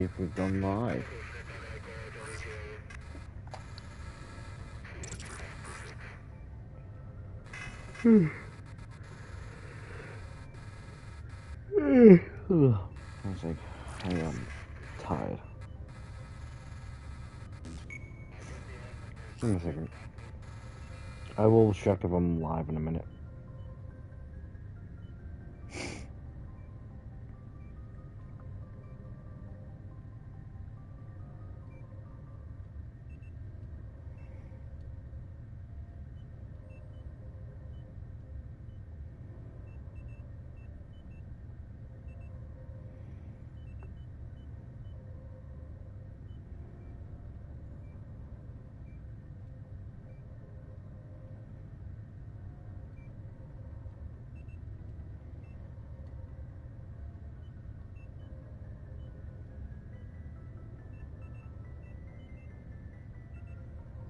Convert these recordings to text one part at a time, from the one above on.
If we've done live. I was like, I am tired. Give me a second. I will check if I'm live in a minute.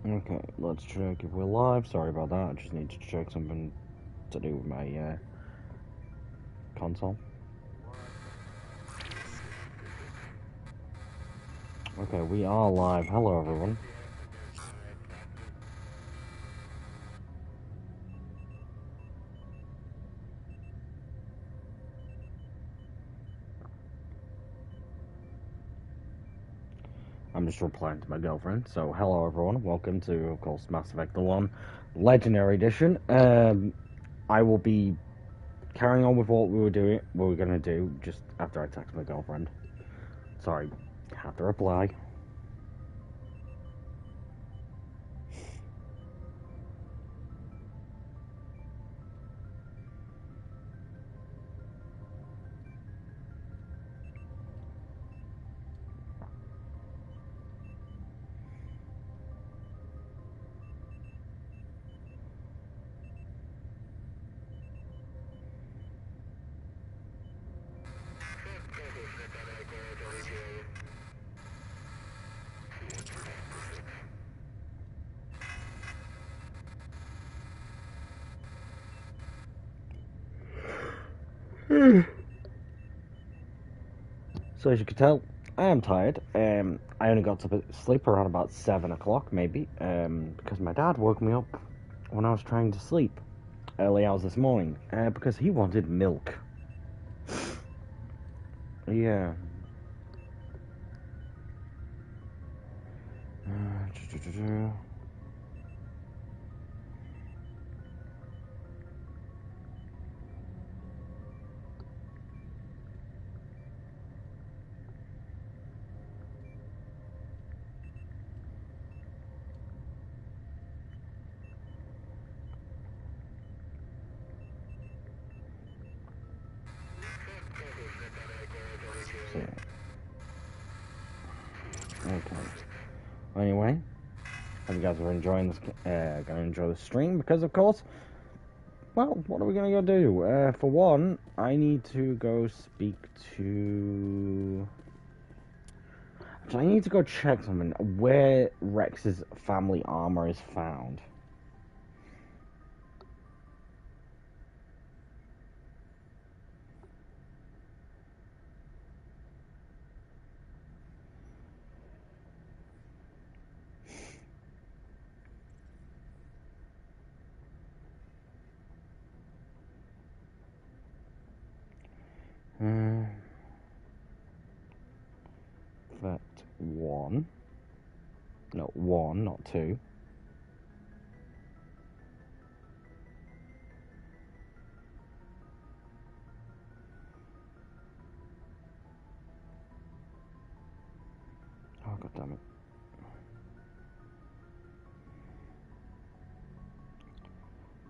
Okay, let's check if we're live. Sorry about that. I just need to check something to do with my console. Okay, we are live. Hello, everyone. I'm just replying to my girlfriend. So, hello, everyone. Welcome to, of course, Mass Effect the 1 Legendary Edition. I will be carrying on with what we were gonna do, just after I text my girlfriend. Sorry, had to reply. So as you can tell, I am tired. I only got to sleep around about 7 o'clock, maybe, because my dad woke me up when I was trying to sleep early hours this morning, because he wanted milk. Yeah. Okay. Anyway, hope you guys are enjoying this. Gonna enjoy the stream because, of course, well, what are we gonna go do? For one, I need to go speak to. I need to go check something. Where Rex's family armor is found. That one. No, one, not two. Oh, god damn it.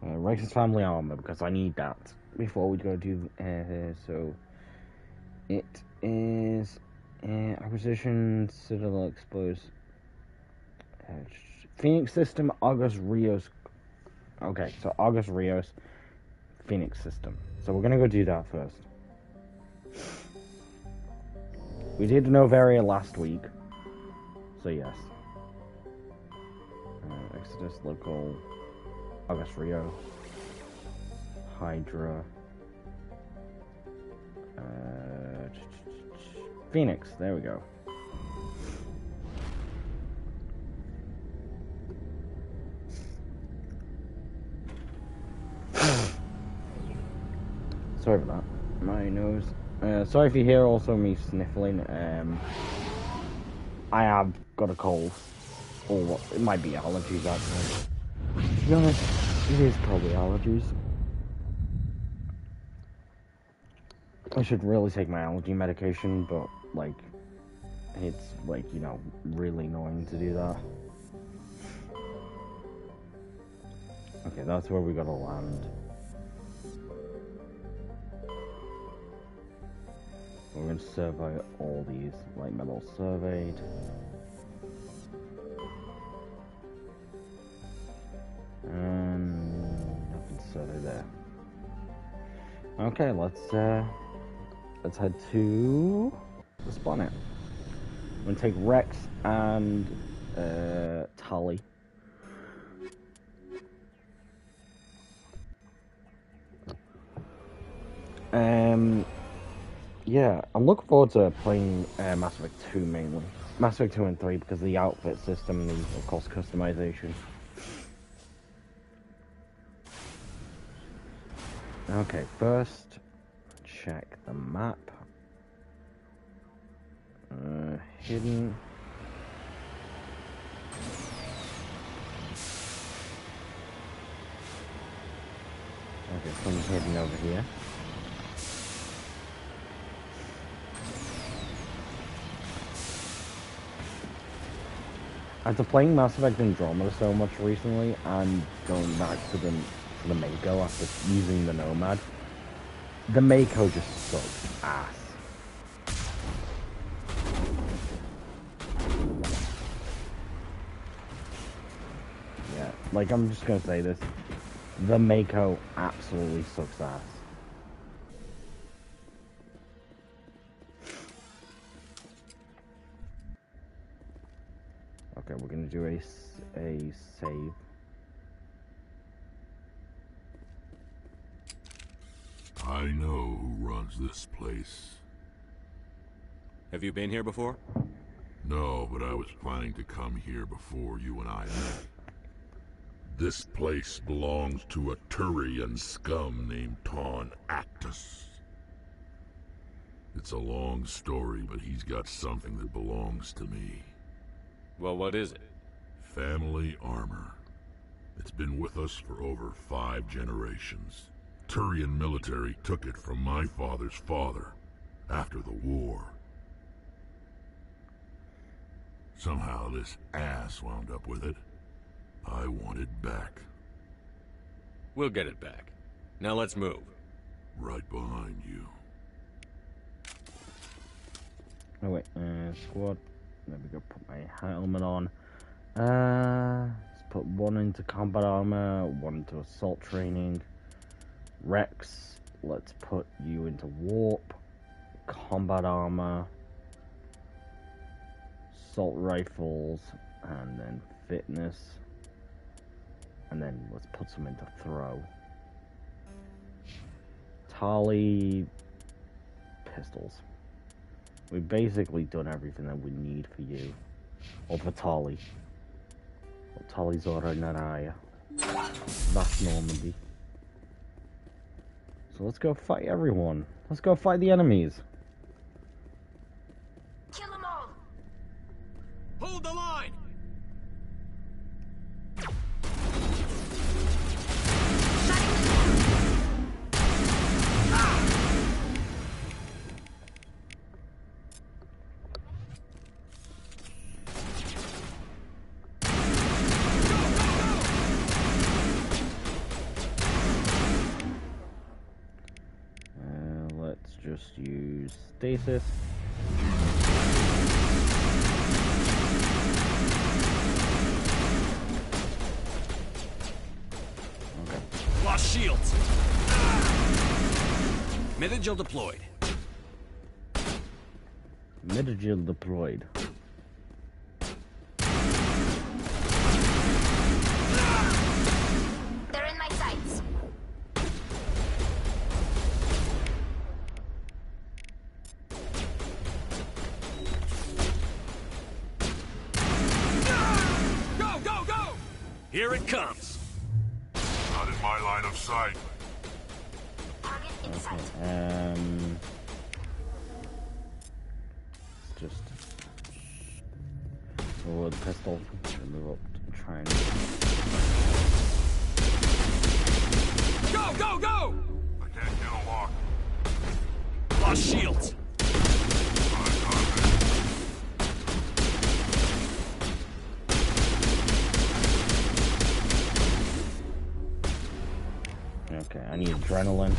Rex's family armor, because I need that before we go do. So it is acquisition Citadel Exposed Phoenix System August Rios. Okay, so August Rios Phoenix System. So we're gonna go do that first. We did Novaria last week, so yes. Exodus local. August Rio, Hydra, Phoenix, there we go. sorry for that. My nose. Sorry if you hear also me sniffling. I have got a cold. Or it might be allergies actually. To be honest, it is probably allergies. I should really take my allergy medication, but like, it's like, you know, really annoying to do that. Okay, that's where we gotta land. We're going to survey all these. Light metal surveyed. And nothing to survey there. Okay, let's head to the spawn it. I'm going to take Rex and Tali. Yeah, I'm looking forward to playing Mass Effect 2 mainly. Mass Effect 2 and 3 because of the outfit system and, of course, customization. Okay, first, check the map. Hidden. Okay, something's hidden over here. After playing Mass Effect Andromeda so much recently, and going back to the Mako after using the Nomad, the Mako just sucks ass. Yeah, like I'm just gonna say this, the Mako absolutely sucks ass. Okay, we're gonna do a save. I know who runs this place. Have you been here before? No, but I was planning to come here before you and I met. This place belongs to a Turian scum named Ton Actus. It's a long story, but he's got something that belongs to me. Well, what is it? Family armor. It's been with us for over 5 generations. Turian military took it from my father's father after the war. Somehow this ass wound up with it. I want it back. We'll get it back. Now let's move. Right behind you. Oh wait, squad. There we go, put my helmet on. Let's put 1 into combat armor, 1 into assault training. Rex, let's put you into warp, combat armor, assault rifles, and then fitness. And then let's put some into throw. Tali, pistols. We've basically done everything that we need for you. Or for Tali. Well, Tali's Ora Naraya. That's Normandy. So let's go fight everyone. Let's go fight the enemies. Kill them all! Hold the line! Let's just use stasis. Okay. Lost shields! Mitigil deployed. Mitigil deployed. They're in my sights. Go, go, go! Here it comes. Not in my line of sight. Target in Taking sight. Just a pistol. Move up to try and. Go, go, go! I can't get a lock. Lost shields. Okay, I need adrenaline.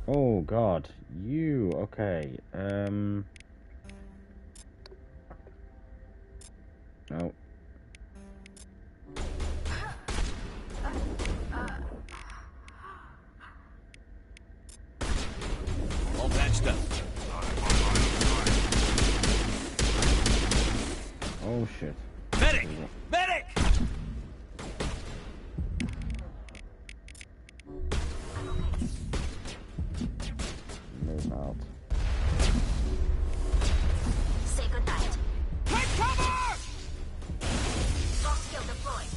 Oh god, you, okay, no. All patched up. Oh shit. Medic! Medic! Move out. Say goodnight. Take cover! Boss skill deployed.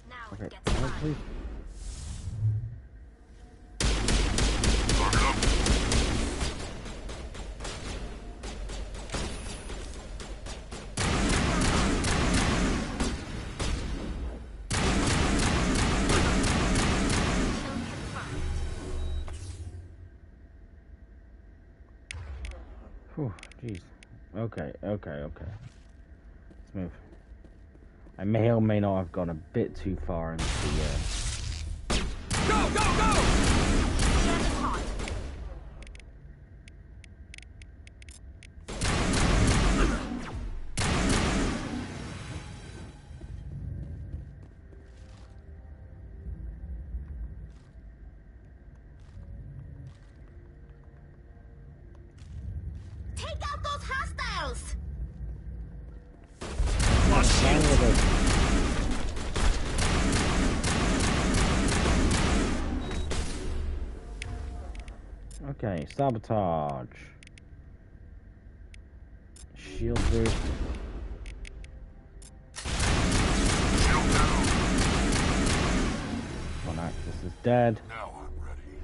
Now Okay, it gets fun. please. Whew, jeez. Okay. Let's move. I may or may not have gone a bit too far into the, Go, go, go! Get it hot. Take out those hostiles! Lost down shields. with it. Okay, sabotage. Shield boost. One axis is dead. Now I'm ready.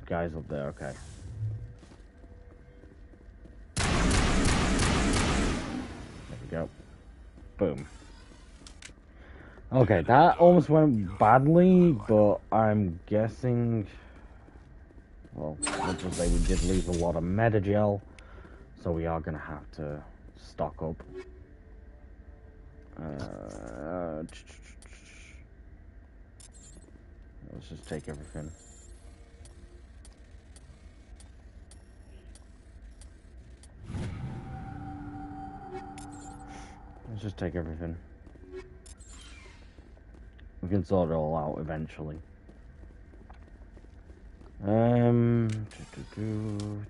Guys up there, okay. There we go. Boom. Okay, that almost went badly, but I'm guessing... Well, let's just say we did lose a lot of metagel, so we are gonna have to stock up. Let's just take everything. Let's just take everything. We can sort it all out eventually.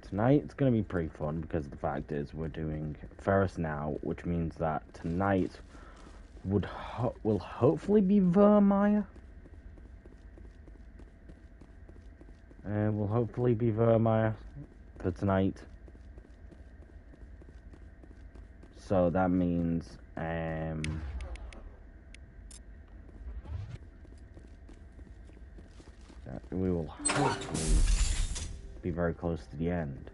Tonight's gonna be pretty fun because the fact is we're doing Ferros now, which means that tonight will hopefully be Vermeer. Will hopefully be Vermeer for tonight. So that means that we will hopefully be very close to the end.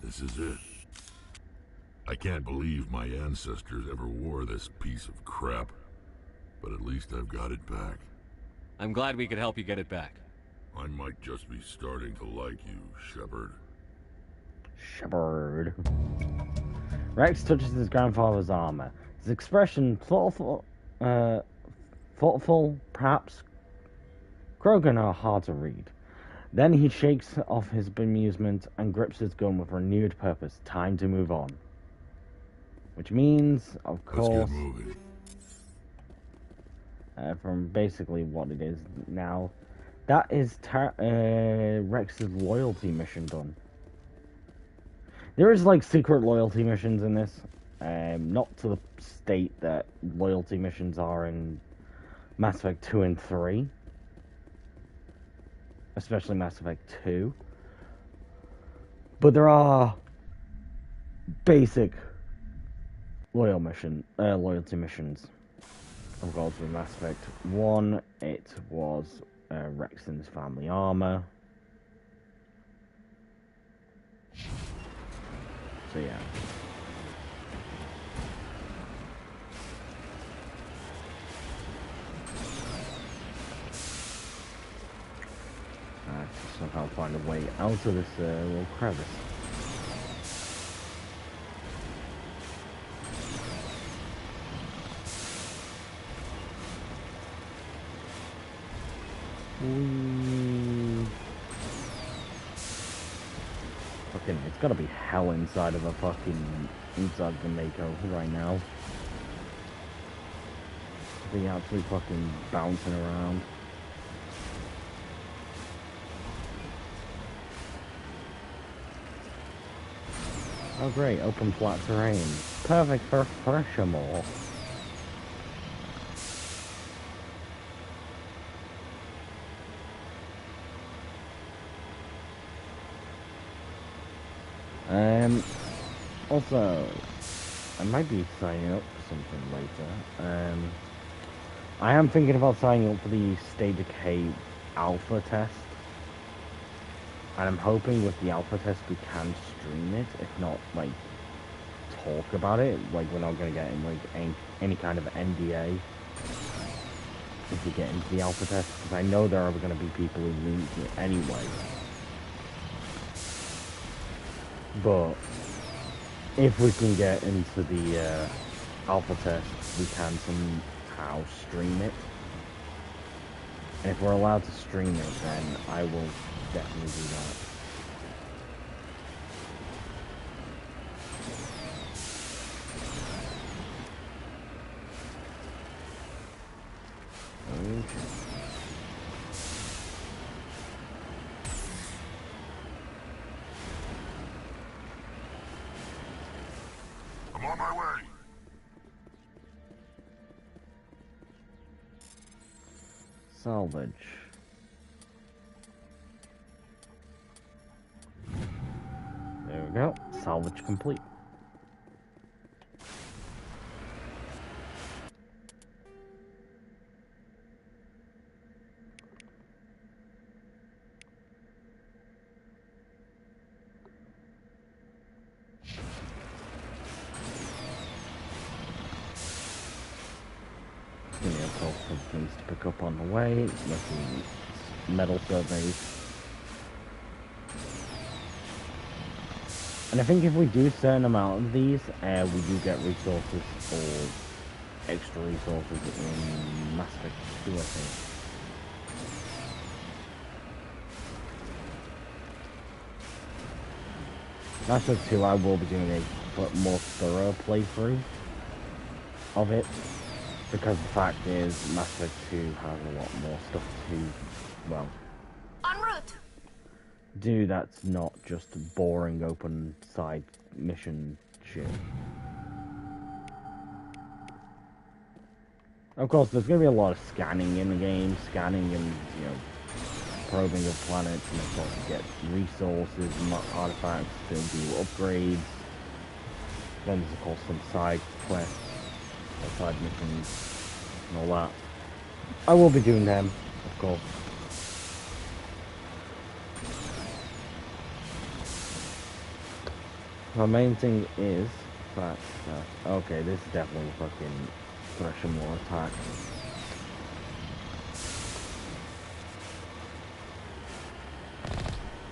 This is it. I can't believe my ancestors ever wore this piece of crap. But at least I've got it back. I'm glad we could help you get it back. I might just be starting to like you, Shepard. Shepard. Rex touches his grandfather's armor. His expression thoughtful, perhaps. Krogan are hard to read. Then he shakes off his bemusement and grips his gun with renewed purpose. Time to move on. Which means, of course, Let's get moving. From basically what it is now, that is Rex's loyalty mission done. There is like secret loyalty missions in this, Not to the state that loyalty missions are in Mass Effect 2 and 3. Especially Mass Effect 2. But there are basic loyalty missions. Of course, with Mass Effect 1, it was Rexon's family armor. So yeah. I have to somehow find a way out of this little crevice. Fucking, it's gotta be hell inside of the Mako right now. Being actually fucking bouncing around. Oh great, open flat terrain. Perfect for Threshamore. Also, I might be signing up for something later. I am thinking about signing up for the State Decay Alpha test. And I'm hoping with the Alpha test we can stream it, if not, like, talk about it. Like, we're not going to get in, like, any kind of NDA if we get into the Alpha test, because I know there are going to be people who lose it anyway. But if we can get into the Alpha test, we can somehow stream it. And if we're allowed to stream it, then I will definitely do that. Okay. I'm on my way. Salvage. There we go. Salvage complete. Give me a couple of things to pick up on the way. Nothing metal surveys. And I think if we do a certain amount of these, we do get resources or extra resources in Mass Effect 2, I think. Mass Effect 2, I will be doing a more thorough playthrough of it. Because the fact is, Mass Effect 2 has a lot more stuff to, well, En route. do that's not just boring open side mission shit. Of course, there's going to be a lot of scanning in the game, scanning and, you know, probing of planets, and of course you get resources, artifacts to do upgrades. Then there's of course some side quests, or side missions, and all that. I will be doing them, of course. My main thing is that, okay, this is definitely a fucking Threshamore attack.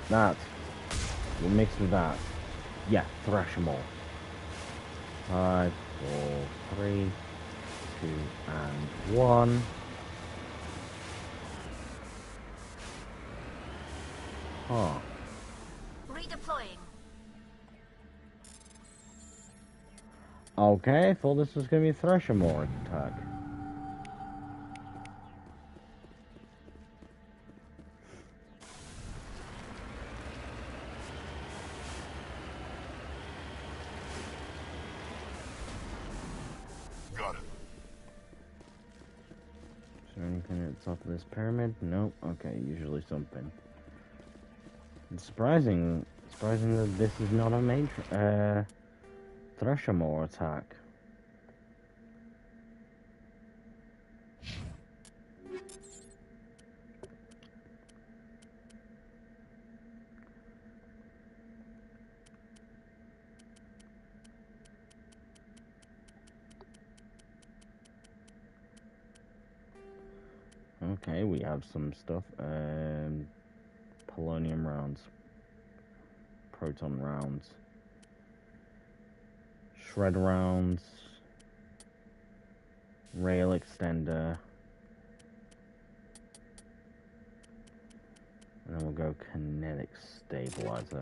That, we'll mix with that. Yeah, Threshamore. 5, 4, 3, 2, and 1. Huh. Redeploying. Okay, I thought this was gonna be a Threshamore attack. Looking at the top of this pyramid. Nope. Okay, usually something. It's surprising that this is not a major Thresher Maw attack. Okay, we have some stuff. Polonium rounds. Proton rounds. Shred rounds. Rail extender. And then we'll go kinetic stabilizer.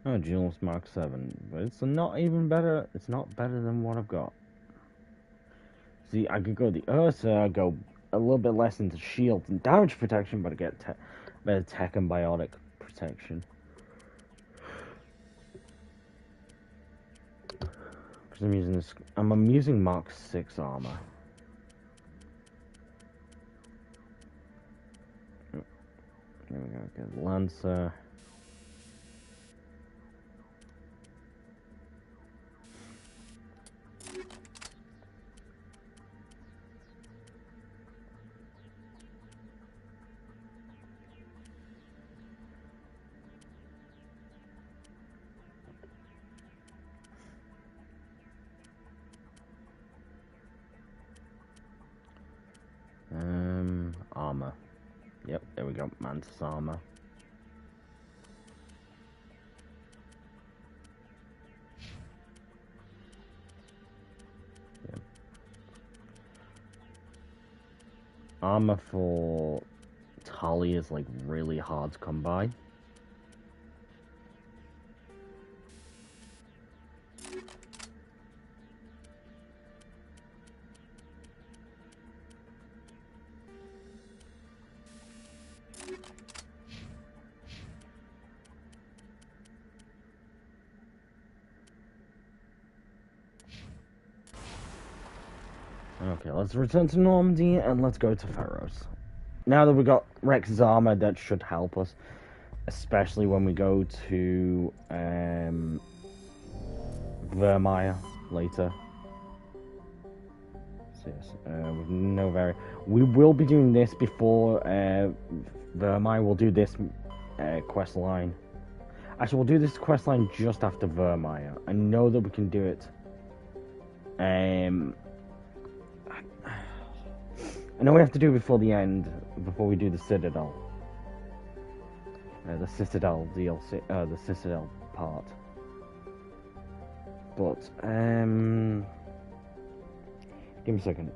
Oh, Jules Mark 7, but it's not even better. It's not better than what I've got. See, I could go the Ursa, go a little bit less into shield and damage protection, but I get better tech and biotic protection. Because I'm using this. I'm using Mark 6 armor. There we go. Get Lancer. Armor. Yep, there we go. Mantis armor. Yep. Armor for Tali is like really hard to come by. Okay, let's return to Normandy and let's go to Ferros. Now that we've got Rex's armor, that should help us, especially when we go to Vermeer later. So yes, with no we will be doing this before Vermeer. We'll do this quest line. Actually, we'll do this quest line just after Vermeer. I know that we can do it. I know we have to do it before the end, before we do the Citadel. The Citadel DLC, the Citadel part. But, give me a second.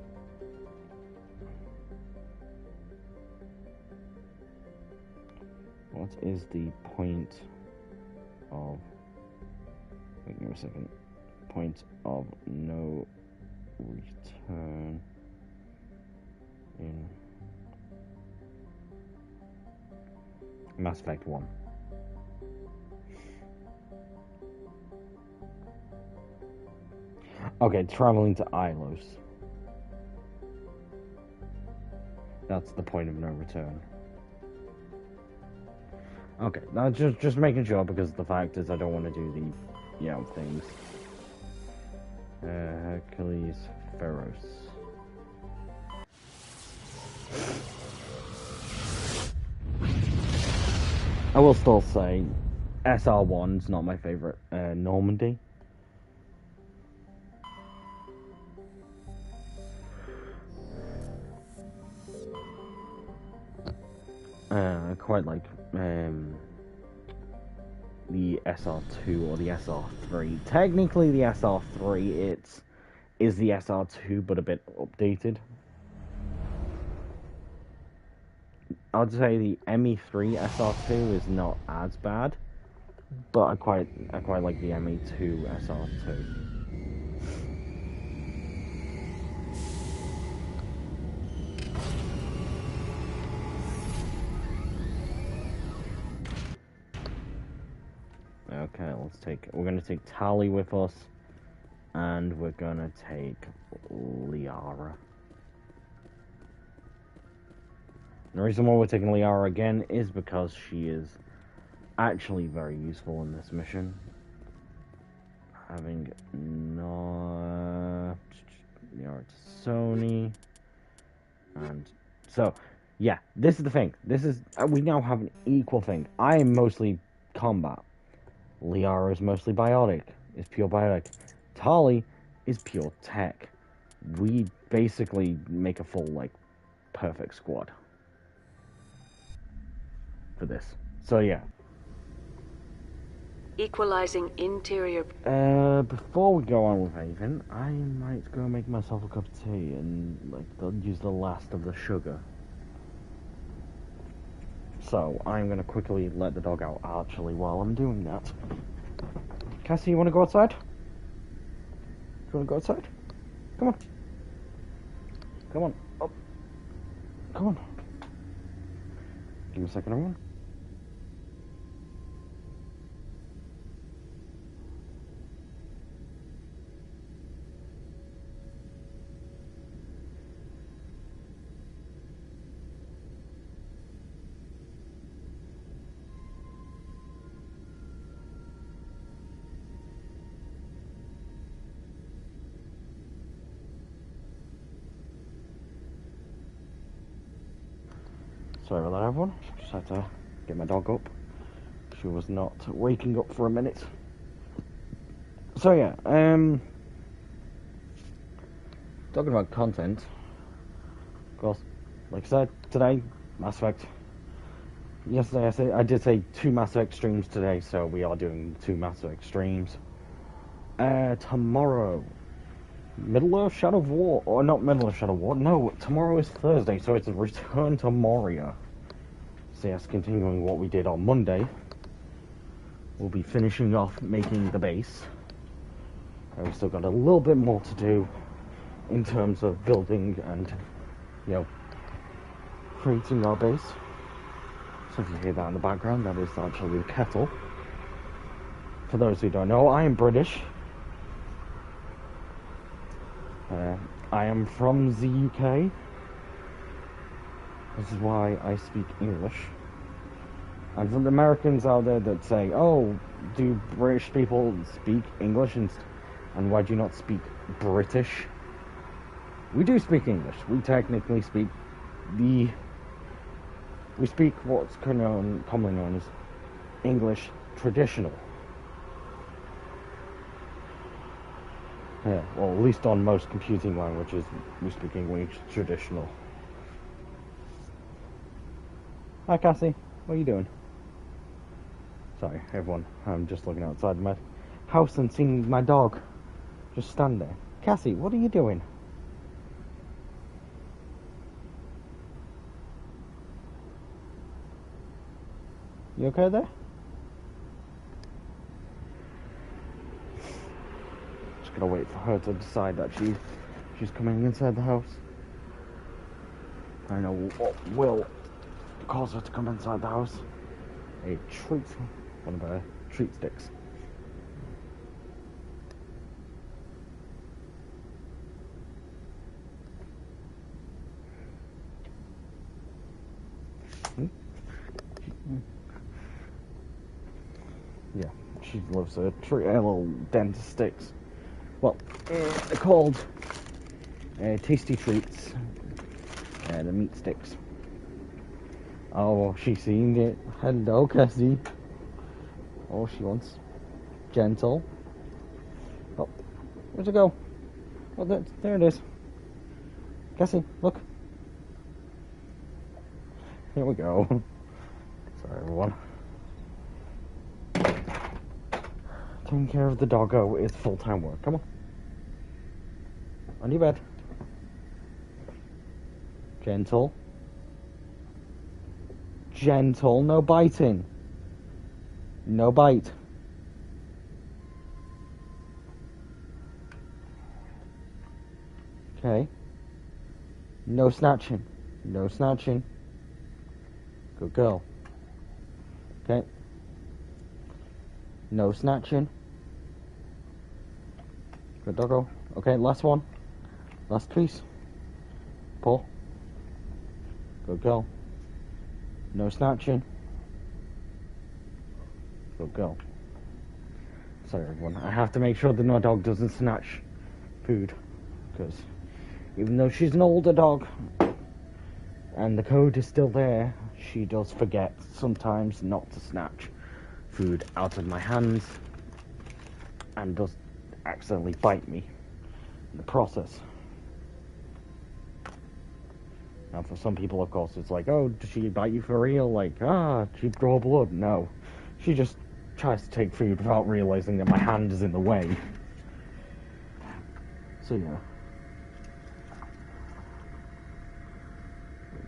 What is the point of... Wait, give me a second. Point of no return in Mass Effect 1. Okay, traveling to Ilos. That's the point of no return. Okay, now just making sure, because the fact is I don't want to do the, you know, things. Hercules, Ferros. I will still say SR1's not my favorite Normandy. I quite like the SR2 or the SR3. Technically the SR3 is the SR2 but a bit updated. I'd say the ME3 SR2 is not as bad, but I quite like the ME2 SR2. Okay, we're gonna take Tali with us, and we're gonna take Liara. The reason why we're taking Liara again is because she is actually very useful in this mission. Having no Liara to Sony, and so yeah, this is the thing. This is we now have an equal thing. I am mostly combat. Liara is mostly biotic. Is pure biotic. Tali is pure tech. We basically make a full perfect squad for this. So yeah. Equalizing interior. Before we go on with anything, I might go make myself a cup of tea and use the last of the sugar. So I'm gonna quickly let the dog out. Actually, while I'm doing that, Cassie, you wanna go outside? You wanna go outside? Come on. Come on. Up. Come on. Give me a second, everyone. Sorry about that, everyone. Just had to get my dog up. She was not waking up for a minute. So yeah, talking about content, of course, like I said, today, Mass Effect. Yesterday I did say 2 Mass Effect streams today, so we are doing 2 Mass Effect streams. Tomorrow, Middle Earth Shadow of War, or not Middle Earth Shadow of War, no, tomorrow is Thursday, so it's a return to Moria. So yes, continuing what we did on Monday, we'll be finishing off making the base. We've still got a little bit more to do in terms of building and, creating our base. So if you hear that in the background, that is actually the kettle. For those who don't know, I am British. I am from the UK. This is why I speak English. And for the Americans out there that say, oh, do British people speak English and why do you not speak British? We do speak English. We technically speak what's commonly known as English traditional. Yeah, well, at least on most computing languages, we speak English traditional. Hi, Cassie. What are you doing? Sorry, everyone. I'm just looking outside my house and seeing my dog just stand there. Cassie, what are you doing? You okay there? Just gonna wait for her to decide that she's coming inside the house. I know what will cause her to come inside the house. A treat, one of her treat sticks. Yeah, she loves her little dentist sticks. Well, they're called tasty treats. The meat sticks. Oh, she's seen it. Hello, Cassie. Oh, she wants gentle. Oh, where'd it go? Oh, there it is. Cassie, look. Here we go. Sorry, everyone. Taking care of the doggo is full-time work. Come on. On your bed. Gentle. Gentle, no biting. No bite. Okay. No snatching. No snatching. Good girl. Okay. No snatching. Good doggo. Okay, last one. Last piece. Pull. Good girl. No snatching. Good girl. Sorry everyone, I have to make sure that my dog doesn't snatch food. Because even though she's an older dog and the code is still there, she does forget sometimes not to snatch food out of my hands and does accidentally bite me in the process. Now for some people, of course, it's like, oh, did she bite you for real? Like, she draw blood. No, she just tries to take food without realizing that my hand is in the way. So yeah.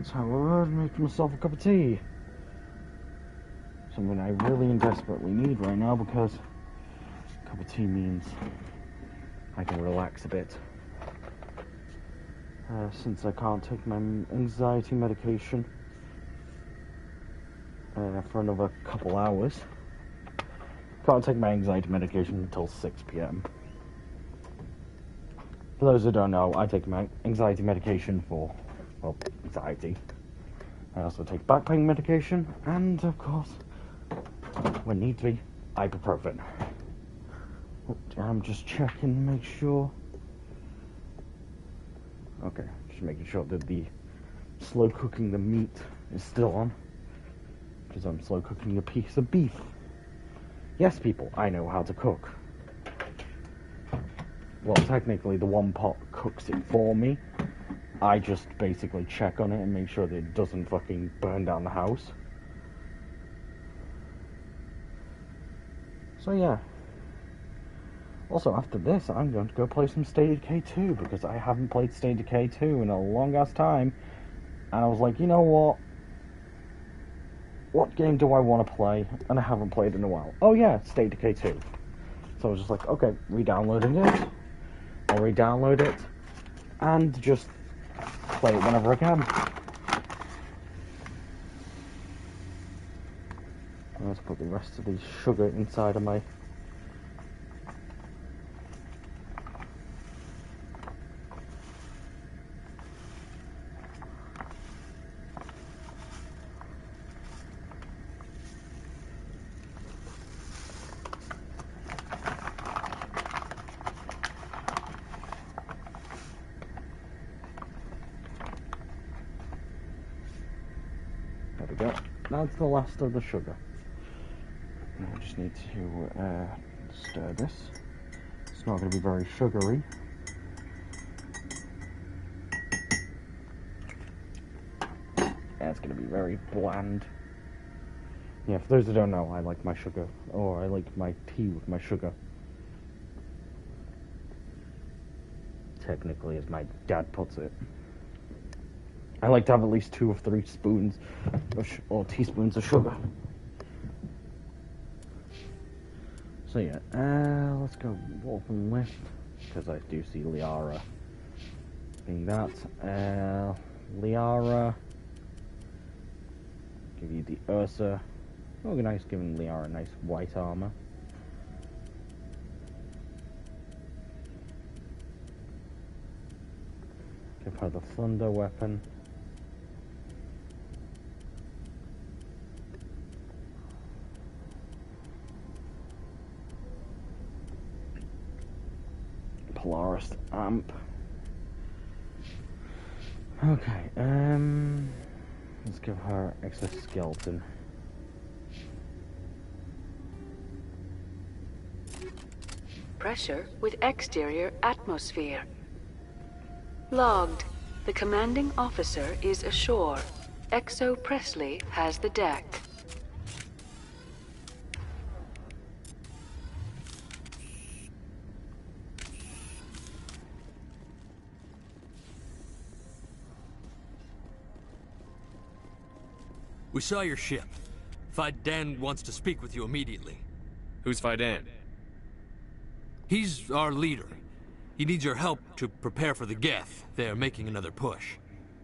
So I'm making myself a cup of tea. Something I really and desperately need right now, because a cup of tea means I can relax a bit. Since I can't take my anxiety medication for another couple hours. Can't take my anxiety medication until 6 p.m. For those who don't know, I take my anxiety medication for, well, anxiety. I also take back pain medication, and of course, when need be, ibuprofen. I'm just checking to make sure. Okay, just making sure that the slow cooking the meat is still on, because I'm slow cooking a piece of beef. Yes, people, I know how to cook. Well, technically, the one pot cooks it for me. I just basically check on it and make sure that it doesn't fucking burn down the house. So yeah. Also, after this, I'm going to go play some State of Decay 2, because I haven't played State of Decay 2 in a long-ass time. And I was like, you know what? What game do I want to play? And I haven't played in a while. Oh yeah, State of Decay 2. So I was just like, okay, re-downloading it. I'll re-download it. And just play it whenever I can. Let's put the rest of the sugar inside of my... There we go. That's the last of the sugar. Now I just need to stir this. It's not going to be very sugary. Yeah, it's going to be very bland. Yeah, for those who don't know, I like my sugar, or I like my tea with my sugar. Technically, as my dad puts it. I like to have at least 2 or 3 spoons or teaspoons of sugar. So yeah, let's go open list, because I do see Liara being that. Liara, give you the Ursa. Oh, nice, giving Liara nice white armor. Give her the thunder weapon. Polaris amp. Okay, let's give her exoskeleton. Pressure with exterior atmosphere. Logged. The commanding officer is ashore. Exo Presley has the deck. We saw your ship. Fidan wants to speak with you immediately. Who's Fidan? He's our leader. He needs your help to prepare for the Geth. They're making another push.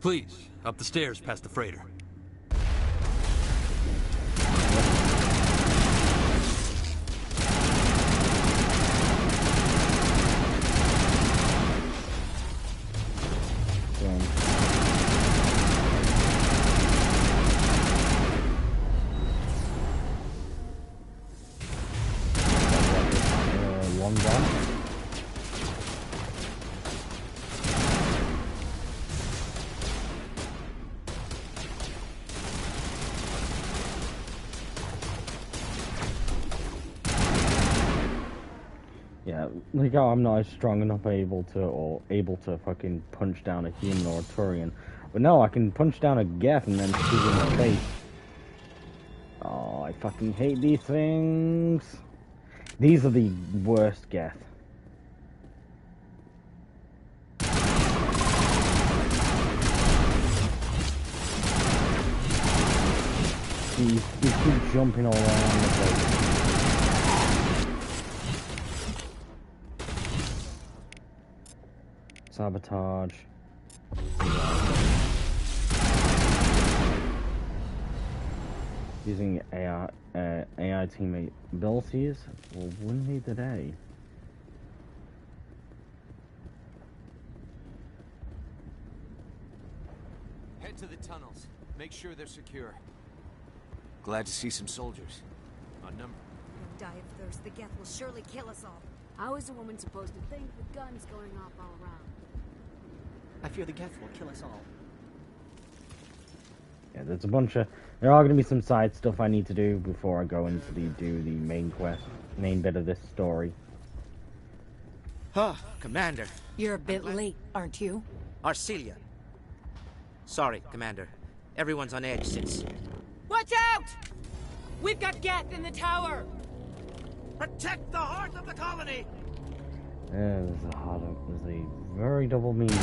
Please, up the stairs past the freighter. Yeah, like how I'm not strong enough able to fucking punch down a human or a Turian. But no, I can punch down a Geth and then shoot him in the face. Oh, I fucking hate these things. These are the worst Geth. These keep jumping all around the place. Sabotage. Using AI teammate abilities. Well, wouldn't need today. Head to the tunnels. Make sure they're secure. Glad to see some soldiers. On number. We'll die of thirst. The Geth will surely kill us all. How is a woman supposed to think with guns going off all around? I fear the Geth will kill us all. Yeah, there's a bunch of... There are going to be some side stuff I need to do before I go into the main quest, main bit of this story. Huh, Commander. You're a bit late, aren't you? Arcelia. Sorry, Commander. Everyone's on edge since... Watch out! We've got Geth in the tower! Protect the heart of the colony! There's a very double meaning.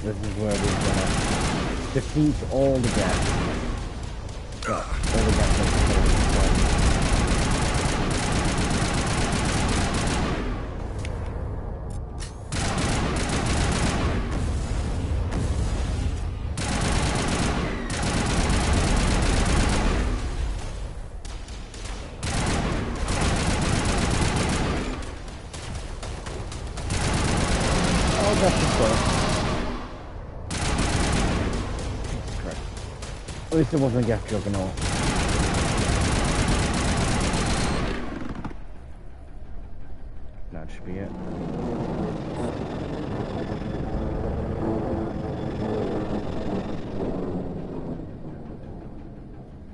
This is where we're gonna defeat all the Geth. All the Geth. Oh, that's the first. At least it wasn't a Geth juggernaut. That should be it.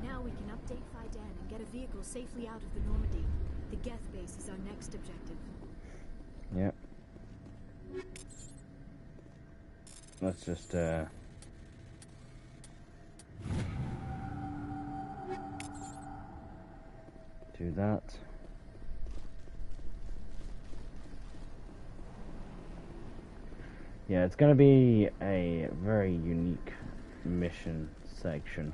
Now we can update Fidan and get a vehicle safely out of the Normandy. The Geth base is our next objective. Yep. Let's just do that. Yeah, it's going to be a very unique mission section.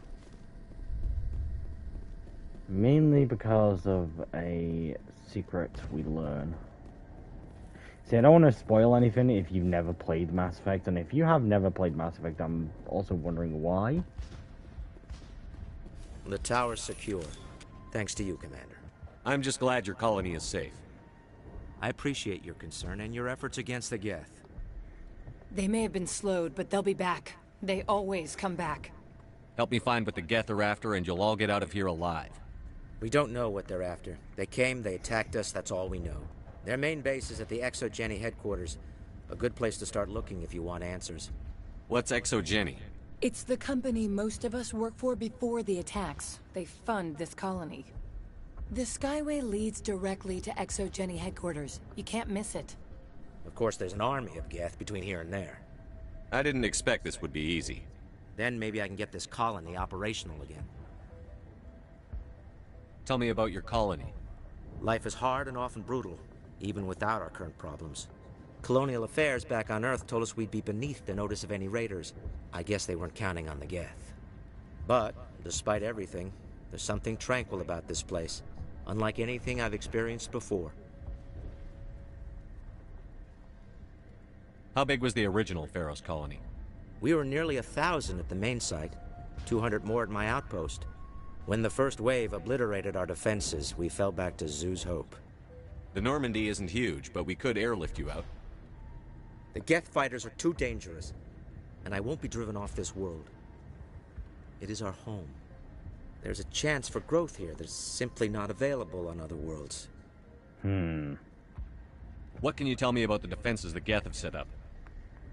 Mainly because of a secret we learn. See, I don't want to spoil anything if you've never played Mass Effect, and if you have never played Mass Effect, I'm also wondering why. The tower's secure. Thanks to you, Commander. I'm just glad your colony is safe. I appreciate your concern and your efforts against the Geth. They may have been slowed, but they'll be back. They always come back. Help me find what the Geth are after, and you'll all get out of here alive. We don't know what they're after. They came, they attacked us, that's all we know. Their main base is at the ExoGeni headquarters. A good place to start looking if you want answers. What's ExoGeni? It's the company most of us work for before the attacks. They fund this colony. The Skyway leads directly to ExoGeni headquarters. You can't miss it. Of course, there's an army of Geth between here and there. I didn't expect this would be easy. Then maybe I can get this colony operational again. Tell me about your colony. Life is hard and often brutal, even without our current problems. Colonial Affairs back on Earth told us we'd be beneath the notice of any raiders. I guess they weren't counting on the Geth. But, despite everything, there's something tranquil about this place, unlike anything I've experienced before. How big was the original Ferros colony? We were nearly 1,000 at the main site, 200 more at my outpost. When the first wave obliterated our defenses, we fell back to Zoo's Hope. The Normandy isn't huge, but we could airlift you out. The Geth fighters are too dangerous, and I won't be driven off this world. It is our home. There's a chance for growth here that's simply not available on other worlds. What can you tell me about the defenses the Geth have set up?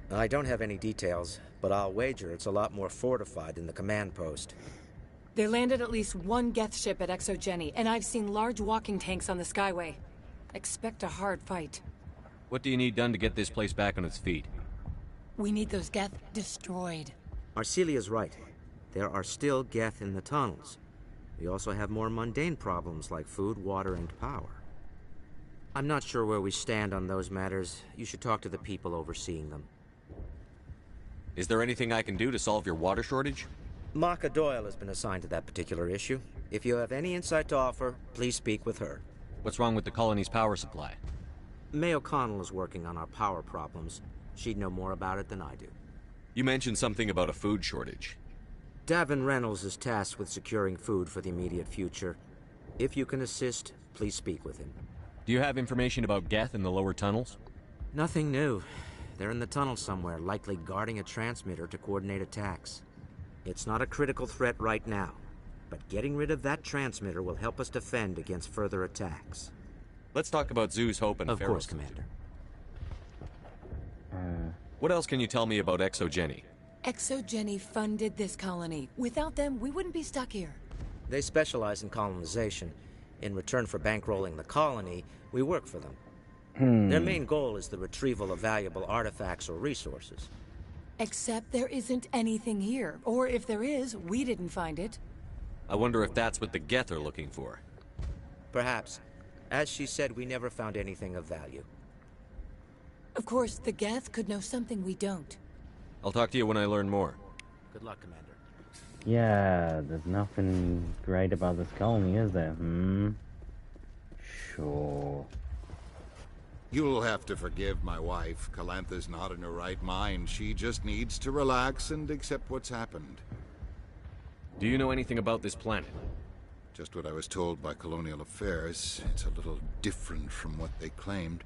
I don't have any details, but I'll wager it's a lot more fortified than the command post. They landed at least one Geth ship at Exogeny, and I've seen large walking tanks on the Skyway. Expect a hard fight. What do you need done to get this place back on its feet? We need those Geth destroyed. Arcelia's right. There are still Geth in the tunnels. We also have more mundane problems like food, water, and power. I'm not sure where we stand on those matters. You should talk to the people overseeing them. Is there anything I can do to solve your water shortage? Maka Doyle has been assigned to that particular issue. If you have any insight to offer, please speak with her. What's wrong with the colony's power supply? May O'Connell is working on our power problems. She'd know more about it than I do. You mentioned something about a food shortage. Davin Reynolds is tasked with securing food for the immediate future. If you can assist, please speak with him. Do you have information about Geth in the lower tunnels? Nothing new. They're in the tunnel somewhere, likely guarding a transmitter to coordinate attacks. It's not a critical threat right now, but getting rid of that transmitter will help us defend against further attacks. Let's talk about Zoo's Hope and Of Ferros. course, Commander. What else can you tell me about Exogeny? Exogeny funded this colony. Without them, we wouldn't be stuck here. They specialize in colonization. In return for bankrolling the colony, we work for them. Their main goal is the retrieval of valuable artifacts or resources. Except there isn't anything here. Or if there is, we didn't find it. I wonder if that's what the Geth are looking for. Perhaps. As she said, we never found anything of value. Of course, the Geth could know something we don't. I'll talk to you when I learn more. Good luck, Commander. Yeah, there's nothing great about this colony, is there? Sure. You'll have to forgive my wife. Calantha's not in her right mind. She just needs to relax and accept what's happened. Do you know anything about this planet? Just what I was told by Colonial Affairs. It's a little different from what they claimed.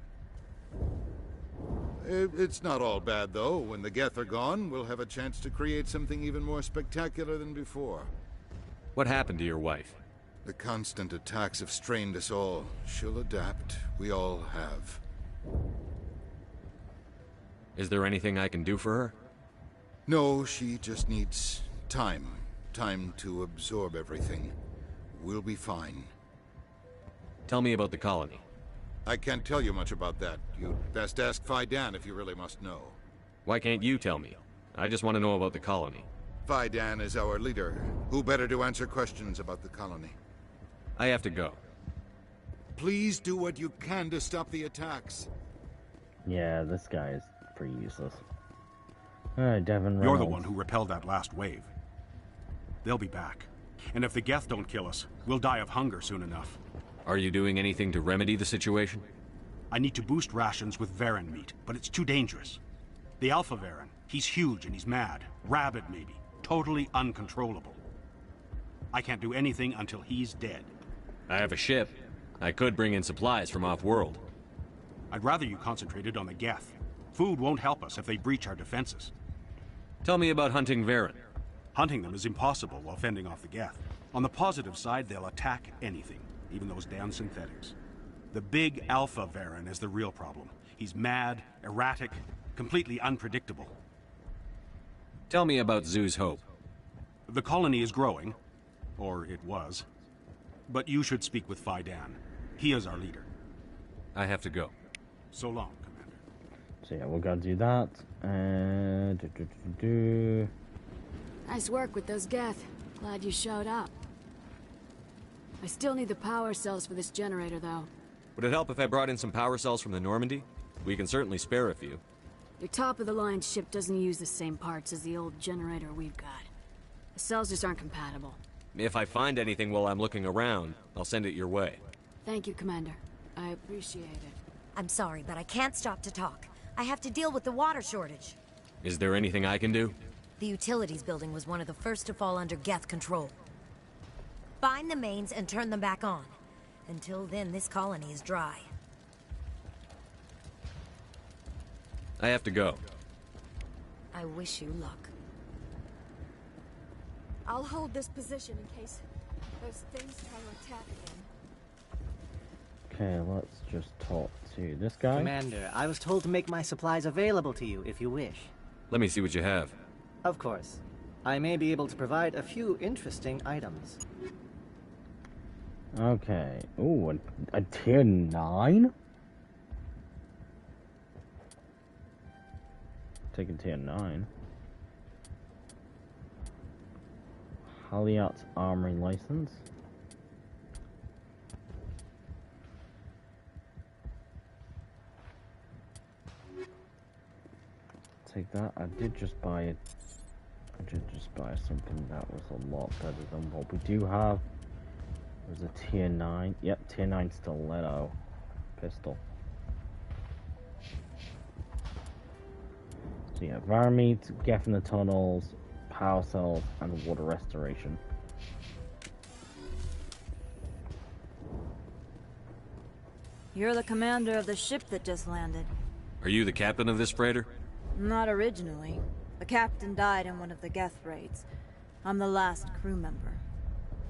It's not all bad, though. When the Geth are gone, we'll have a chance to create something even more spectacular than before. What happened to your wife? The constant attacks have strained us all. She'll adapt. We all have. Is there anything I can do for her? No, she just needs time. Time to absorb everything. We'll be fine. Tell me about the colony. I can't tell you much about that. You'd best ask Phi Dan if you really must know. Why can't you tell me? I just want to know about the colony. Phi Dan is our leader. Who better to answer questions about the colony? I have to go. Please do what you can to stop the attacks. Yeah, this guy is pretty useless. Alright, Devin Reynolds. You're the one who repelled that last wave. They'll be back. And if the Geth don't kill us, we'll die of hunger soon enough. Are you doing anything to remedy the situation? I need to boost rations with Varen meat, but it's too dangerous. The Alpha Varen, he's huge and he's mad. Rabid, maybe. Totally uncontrollable. I can't do anything until he's dead. I have a ship. I could bring in supplies from off-world. I'd rather you concentrated on the Geth. Food won't help us if they breach our defenses. Tell me about hunting Varen. Hunting them is impossible while fending off the Geth. On the positive side, they'll attack anything, even those damn synthetics. The big Alpha Varen is the real problem. He's mad, erratic, completely unpredictable. Tell me about Zoo's Hope. The colony is growing, or it was. But you should speak with Phi Dan. He is our leader. I have to go. So long, Commander. So yeah, we'll go do that. Nice work with those Geth. Glad you showed up. I still need the power cells for this generator, though. Would it help if I brought in some power cells from the Normandy? We can certainly spare a few. Your top-of-the-line ship doesn't use the same parts as the old generator we've got. The cells just aren't compatible. If I find anything while I'm looking around, I'll send it your way. Thank you, Commander. I appreciate it. I'm sorry, but I can't stop to talk. I have to deal with the water shortage. Is there anything I can do? The utilities building was one of the first to fall under Geth control. Find the mains and turn them back on. Until then, this colony is dry. I have to go. I wish you luck. I'll hold this position in case those things try to attack again. Okay, let's just talk to this guy. Commander, I was told to make my supplies available to you if you wish. Let me see what you have. Of course. I may be able to provide a few interesting items. Okay. Ooh, a tier 9? Taking tier 9. Haliart's armory license. Take that. I did just buy something that was a lot better than what we do have. There's a tier 9. Yep, tier 9 stiletto pistol. So yeah, Varmeat, Geth in the tunnels, power cells, and water restoration. You're the commander of the ship that just landed. Are you the captain of this freighter? Not originally. The captain died in one of the Geth raids. I'm the last crew member.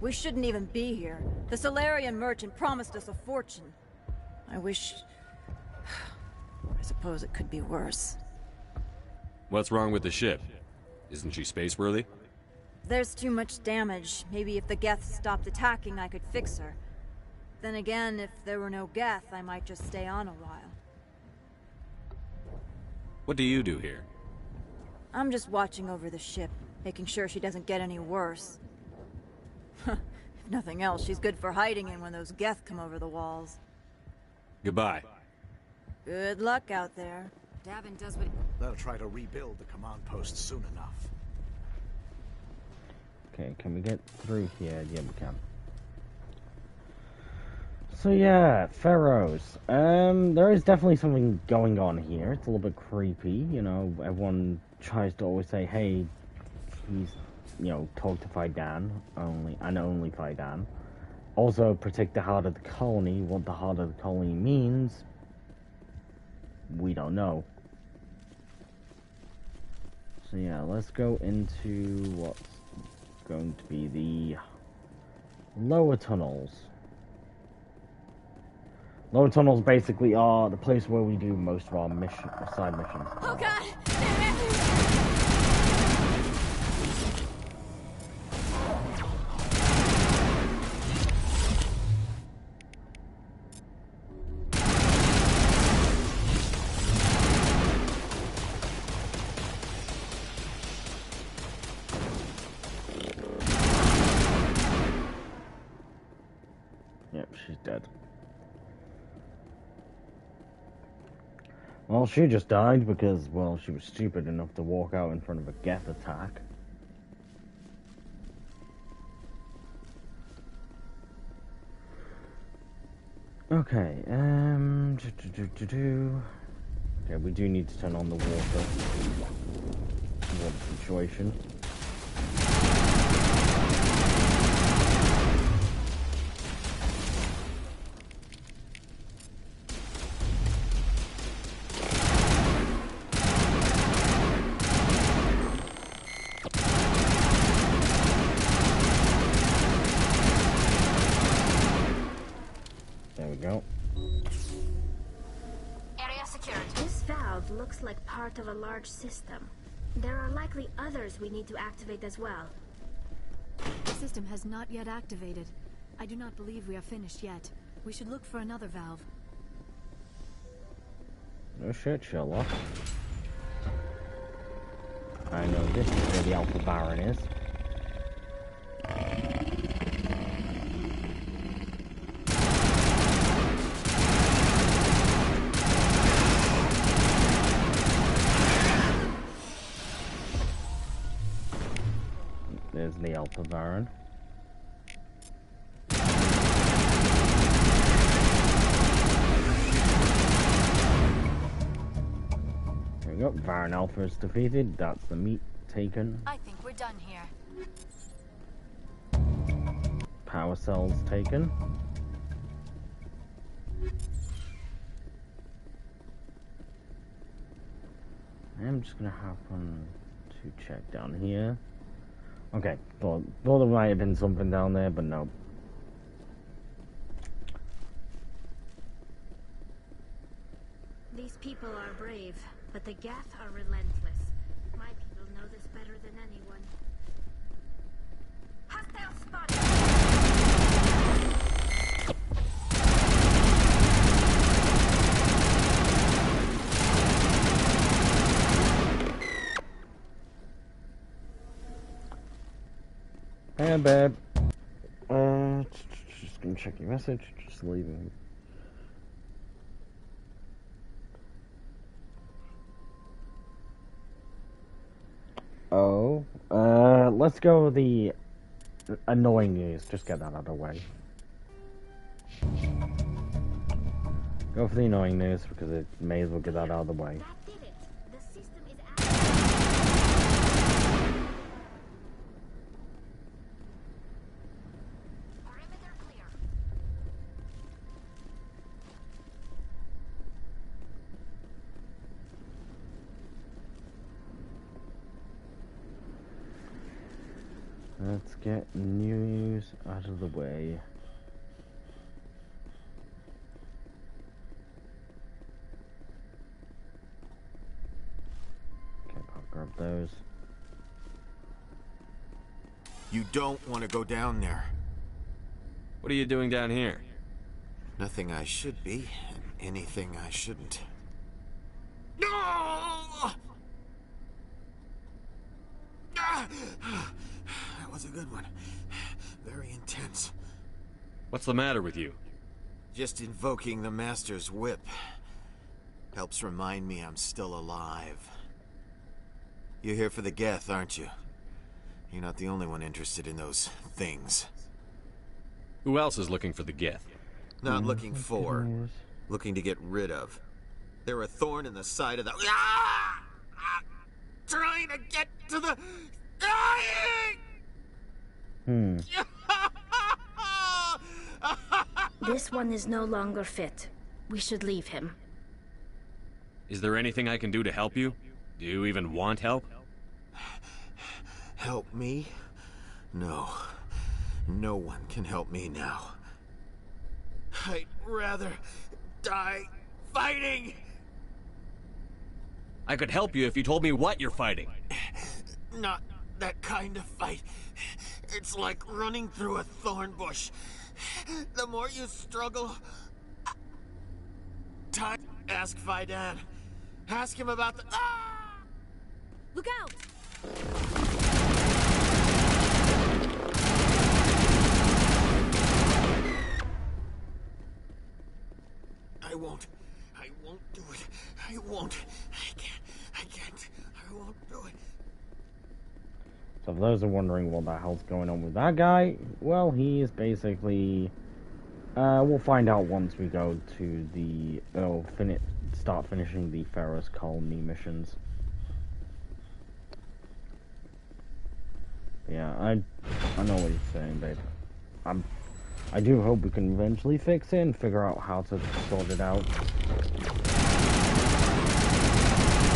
We shouldn't even be here. The Solarian merchant promised us a fortune. I wish... I suppose it could be worse. What's wrong with the ship? Isn't she space-worthy? There's too much damage. Maybe if the Geth stopped attacking, I could fix her. Then again, if there were no Geth, I might just stay on a while. What do you do here? I'm just watching over the ship, making sure she doesn't get any worse. If nothing else, she's good for hiding in when those Geth come over the walls. Goodbye. Good luck out there. Davin does what... They'll try to rebuild the command post soon enough. Okay, can we get through here? Yeah, we can. So yeah, Ferros. There is definitely something going on here. It's a little bit creepy, you know. Everyone tries to always say, hey, he's, you know, talk to Faidan only, and only Faidan. Also, protect the heart of the colony. What the heart of the colony means, we don't know. So yeah, let's go into what's going to be the lower tunnels. Lower tunnels basically are the place where we do most of our side missions. Oh god! Yep, she's dead. Well, she just died because, well, she was stupid enough to walk out in front of a Geth attack. Okay, okay, we do need to turn on the water situation. Like part of a large system. There are likely others we need to activate as well. The system has not yet activated. I do not believe we are finished yet. We should look for another valve. No shit, Sherlock. I know this is where the Alpha Baron is. There's the Alpha Baron. There we go. Baron Alpha is defeated. That's the meat taken. I think we're done here. Power cells taken. I'm just gonna happen to check down here. Okay, thought there might have been something down there, but no. These people are brave, but the Geth are relentless. My people know this better than anyone. Hostile spotted! Hey, babe. Just gonna check your message. Just leaving. Oh, let's go with the annoying news. Just get that out of the way. Go for the annoying news because it may as well get that out of the way. Let's get news out of the way. Okay, I'll grab those. You don't want to go down there. What are you doing down here? Nothing I should be, and anything I shouldn't. No! That was a good one. Very intense. What's the matter with you? Just invoking the Master's whip helps remind me I'm still alive. You're here for the Geth, aren't you? You're not the only one interested in those things. Who else is looking for the Geth? Not looking for. Looking to get rid of. They're a thorn in the side of the... Ah! Trying to get to the... This one is no longer fit. We should leave him. Is there anything I can do to help you? Do you even want help? Help me? No. No one can help me now. I'd rather die fighting! I could help you if you told me what you're fighting. Not that kind of fight. It's like running through a thorn bush. The more you struggle... Time. Ask Fidan. Ask him about the... Ah! Look out! I won't do it. I won't. I can't. I won't do it. So for those who are wondering what the hell's going on with that guy, well, he is basically... we'll find out once we go to the... start finishing the Ferros colony missions. Yeah, I know what he's saying, babe. I do hope we can eventually fix it and figure out how to sort it out.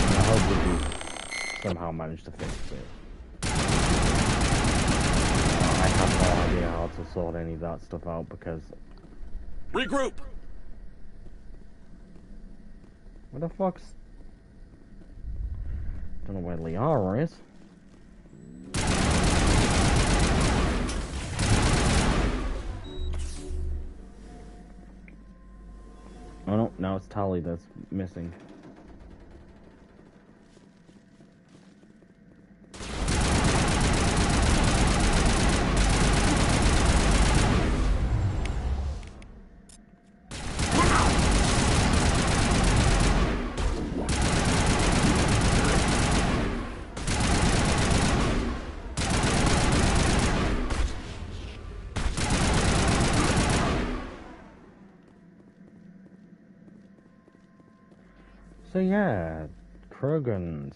And I hope we do somehow manage to fix it. I have no idea how to sort any of that stuff out because... Regroup! Where the fuck's... Don't know where Liara is. Oh no, now it's Tali that's missing. So yeah, Krogans.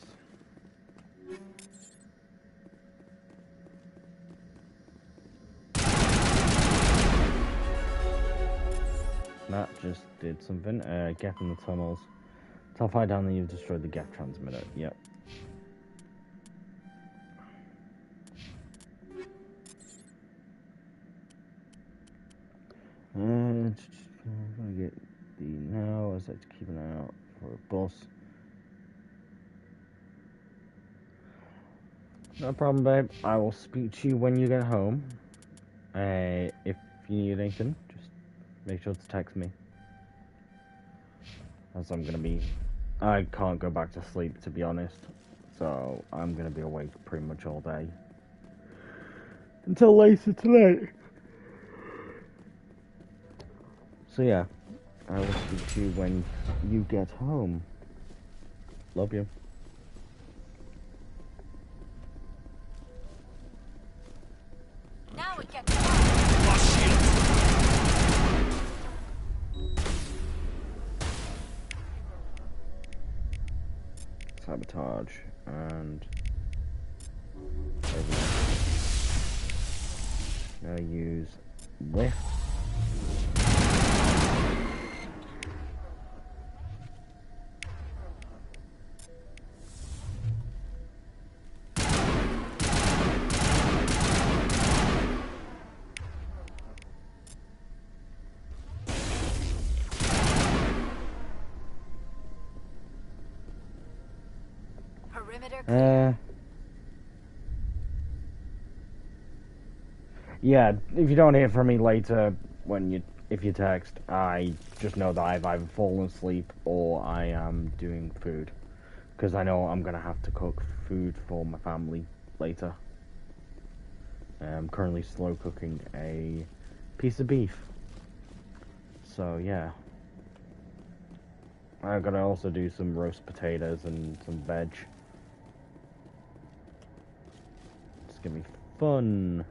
That just did something. Geth in the tunnels. Tell fire down that you've destroyed the Geth transmitter. Yep. I'm gonna get the now. I was like to keep an eye out for a boss. No problem, babe. I will speak to you when you get home. If you need anything, just make sure to text me. As I'm gonna be, I can't go back to sleep, to be honest. So I'm gonna be awake pretty much all day until later tonight. So yeah, I will speak to you when you get home. Love you. Now we get Sabotage and now use lift. Yeah, if you don't hear from me later if you text, I just know that I've either fallen asleep or I am doing food. Because I know I'm gonna have to cook food for my family later. I'm currently slow cooking a piece of beef. So yeah. I'm gonna also do some roast potatoes and some veg. It's gonna be fun.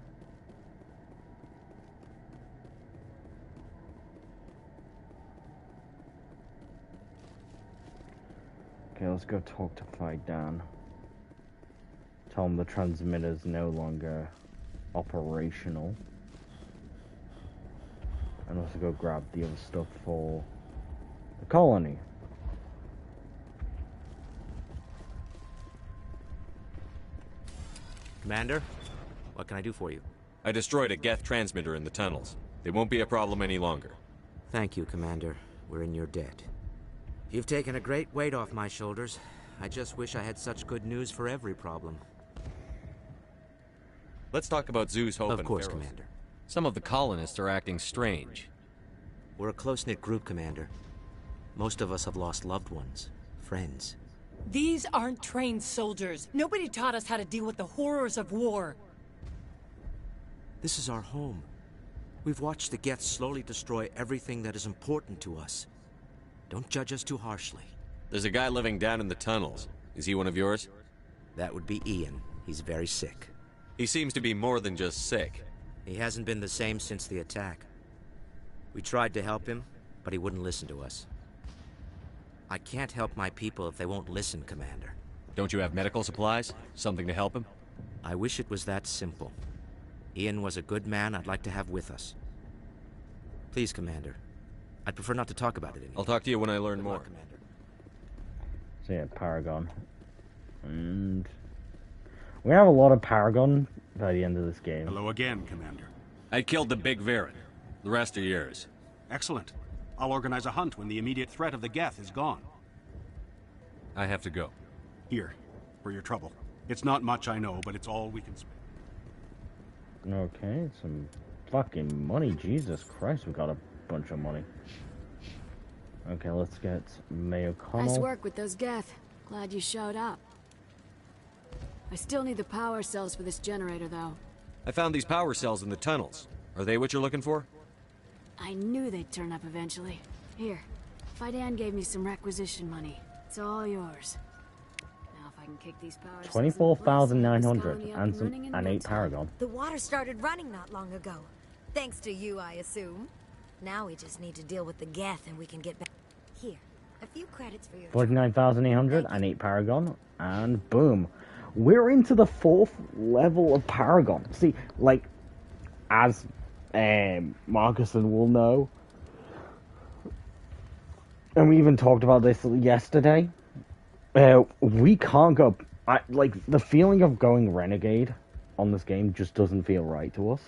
Okay, let's go talk to Fidan. Tell him the transmitter's no longer operational. And also go grab the other stuff for the colony. Commander, what can I do for you? I destroyed a Geth transmitter in the tunnels. They won't be a problem any longer. Thank you, Commander. We're in your debt. You've taken a great weight off my shoulders. I just wish I had such good news for every problem. Let's talk about Zoo's Hope and Of course, Ferros. Commander. Some of the colonists are acting strange. We're a close-knit group, Commander. Most of us have lost loved ones, friends. These aren't trained soldiers. Nobody taught us how to deal with the horrors of war. This is our home. We've watched the Geth slowly destroy everything that is important to us. Don't judge us too harshly. There's a guy living down in the tunnels. Is he one of yours? That would be Ian. He's very sick. He seems to be more than just sick. He hasn't been the same since the attack. We tried to help him, but he wouldn't listen to us. I can't help my people if they won't listen, Commander. Don't you have medical supplies? Something to help him? I wish it was that simple. Ian was a good man I'd like to have with us. Please, Commander. I'd prefer not to talk about it anymore. I'll talk to you when I learn more. Commander. So yeah, Paragon. And we have a lot of Paragon by the end of this game. Hello again, Commander. I killed the big Varen. The rest are yours. Excellent. I'll organize a hunt when the immediate threat of the Geth is gone. I have to go. Here, for your trouble. It's not much, I know, but it's all we can spend. Okay, some fucking money. Jesus Christ, we got a bunch of money. Okay, let's get Mayo Connell. Nice work with those Geth. Glad you showed up. I still need the power cells for this generator, though. I found these power cells in the tunnels. Are they what you're looking for? I knew they'd turn up eventually. Here, Fidan gave me some requisition money. It's all yours. Now if I can kick these power cells 24,900 and some running in and no 8 time. Paragon. The water started running not long ago. Thanks to you, I assume. Now we just need to deal with the Geth and we can get back. Here, A few credits for your 49,800 and 8 Paragon, and boom. We're into the 4th level of Paragon. See, like, as Marcuson will know, and we even talked about this yesterday, we can't go... like, the feeling of going Renegade on this game just doesn't feel right to us.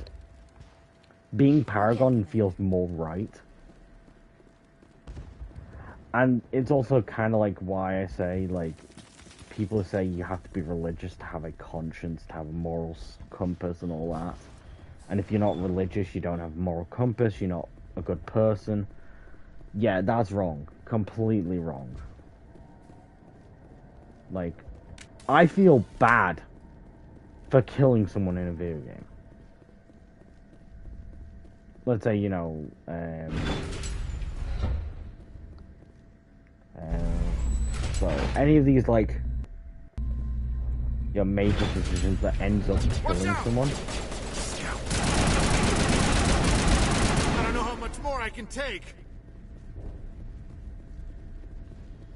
Being Paragon feels more right. And it's also kind of like why I say, like, people say you have to be religious to have a conscience, to have a moral compass and all that. And if you're not religious, you don't have a moral compass, you're not a good person. Yeah, that's wrong. Completely wrong. Like, I feel bad for killing someone in a video game. Let's say, you know, so any of these, like, your major decisions that ends up killing someone. I don't know how much more I can take.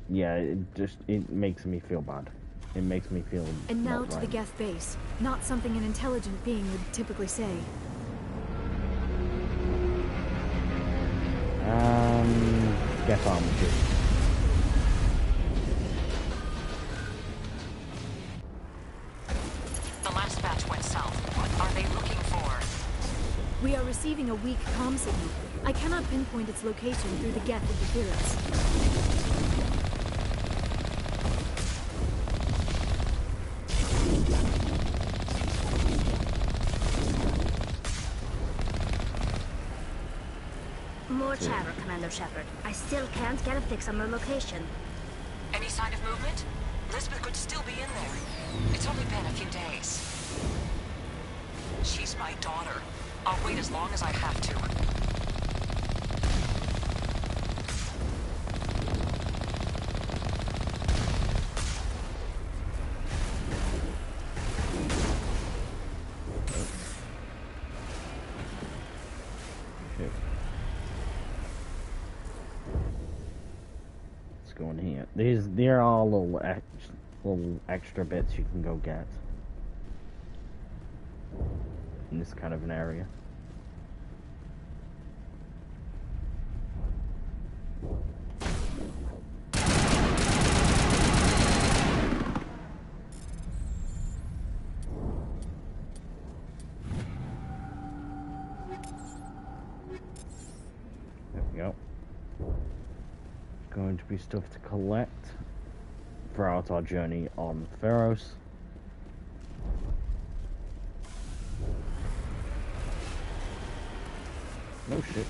Yeah, it makes me feel bad. It makes me feel And now not to right. the Geth base. Not something an intelligent being would typically say. Geth armature. The last batch went south. What are they looking for? We are receiving a weak comm signal. I cannot pinpoint its location through the Geth interference. More chatter, Commander Shepard. I still can't get a fix on their location. Any sign of movement? Lisbeth could still be in there. It's only been a few days. She's my daughter. I'll wait as long as I have to. Go in here. There are little extra bits you can go get in this kind of an area. There we go. Going to be stuff to collect throughout our journey on Ferros. No shit.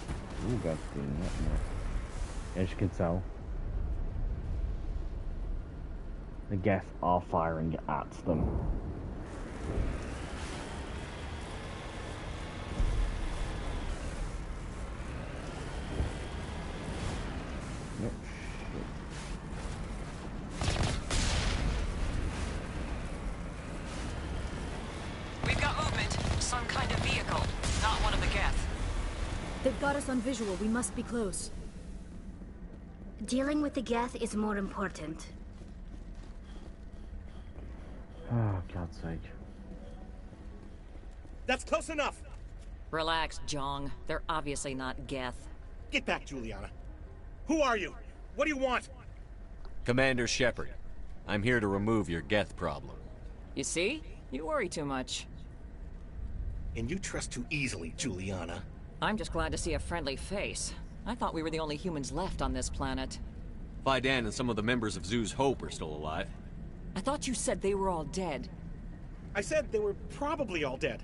Ooh, God's doing that now. As you can tell, the Geth are firing at them. Nope. We've got movement. Some kind of vehicle. Not one of the Geth. They've got us on visual. We must be close. Dealing with the Geth is more important. Oh, God's sake. That's close enough! Relax, Jong. They're obviously not Geth. Get back, Juliana. Who are you? What do you want? Commander Shepard, I'm here to remove your Geth problem. You see? You worry too much. And you trust too easily, Juliana. I'm just glad to see a friendly face. I thought we were the only humans left on this planet. Fidan and some of the members of Zoo's Hope are still alive. I thought you said they were all dead. I said they were probably all dead.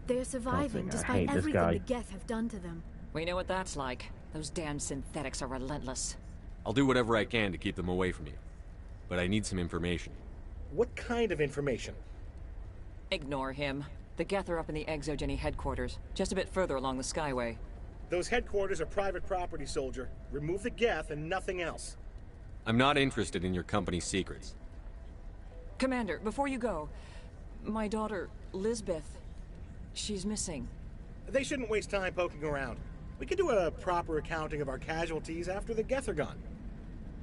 They're surviving despite everything the Geth have done to them. We know what that's like. Those damn synthetics are relentless. I'll do whatever I can to keep them away from you. But I need some information. What kind of information? Ignore him. The Geth are up in the Exogeny headquarters, just a bit further along the Skyway. Those headquarters are private property, soldier. Remove the Geth and nothing else. I'm not interested in your company's secrets. Commander, before you go, my daughter, Lisbeth, she's missing. They shouldn't waste time poking around. We can do a proper accounting of our casualties after the Geth are gone.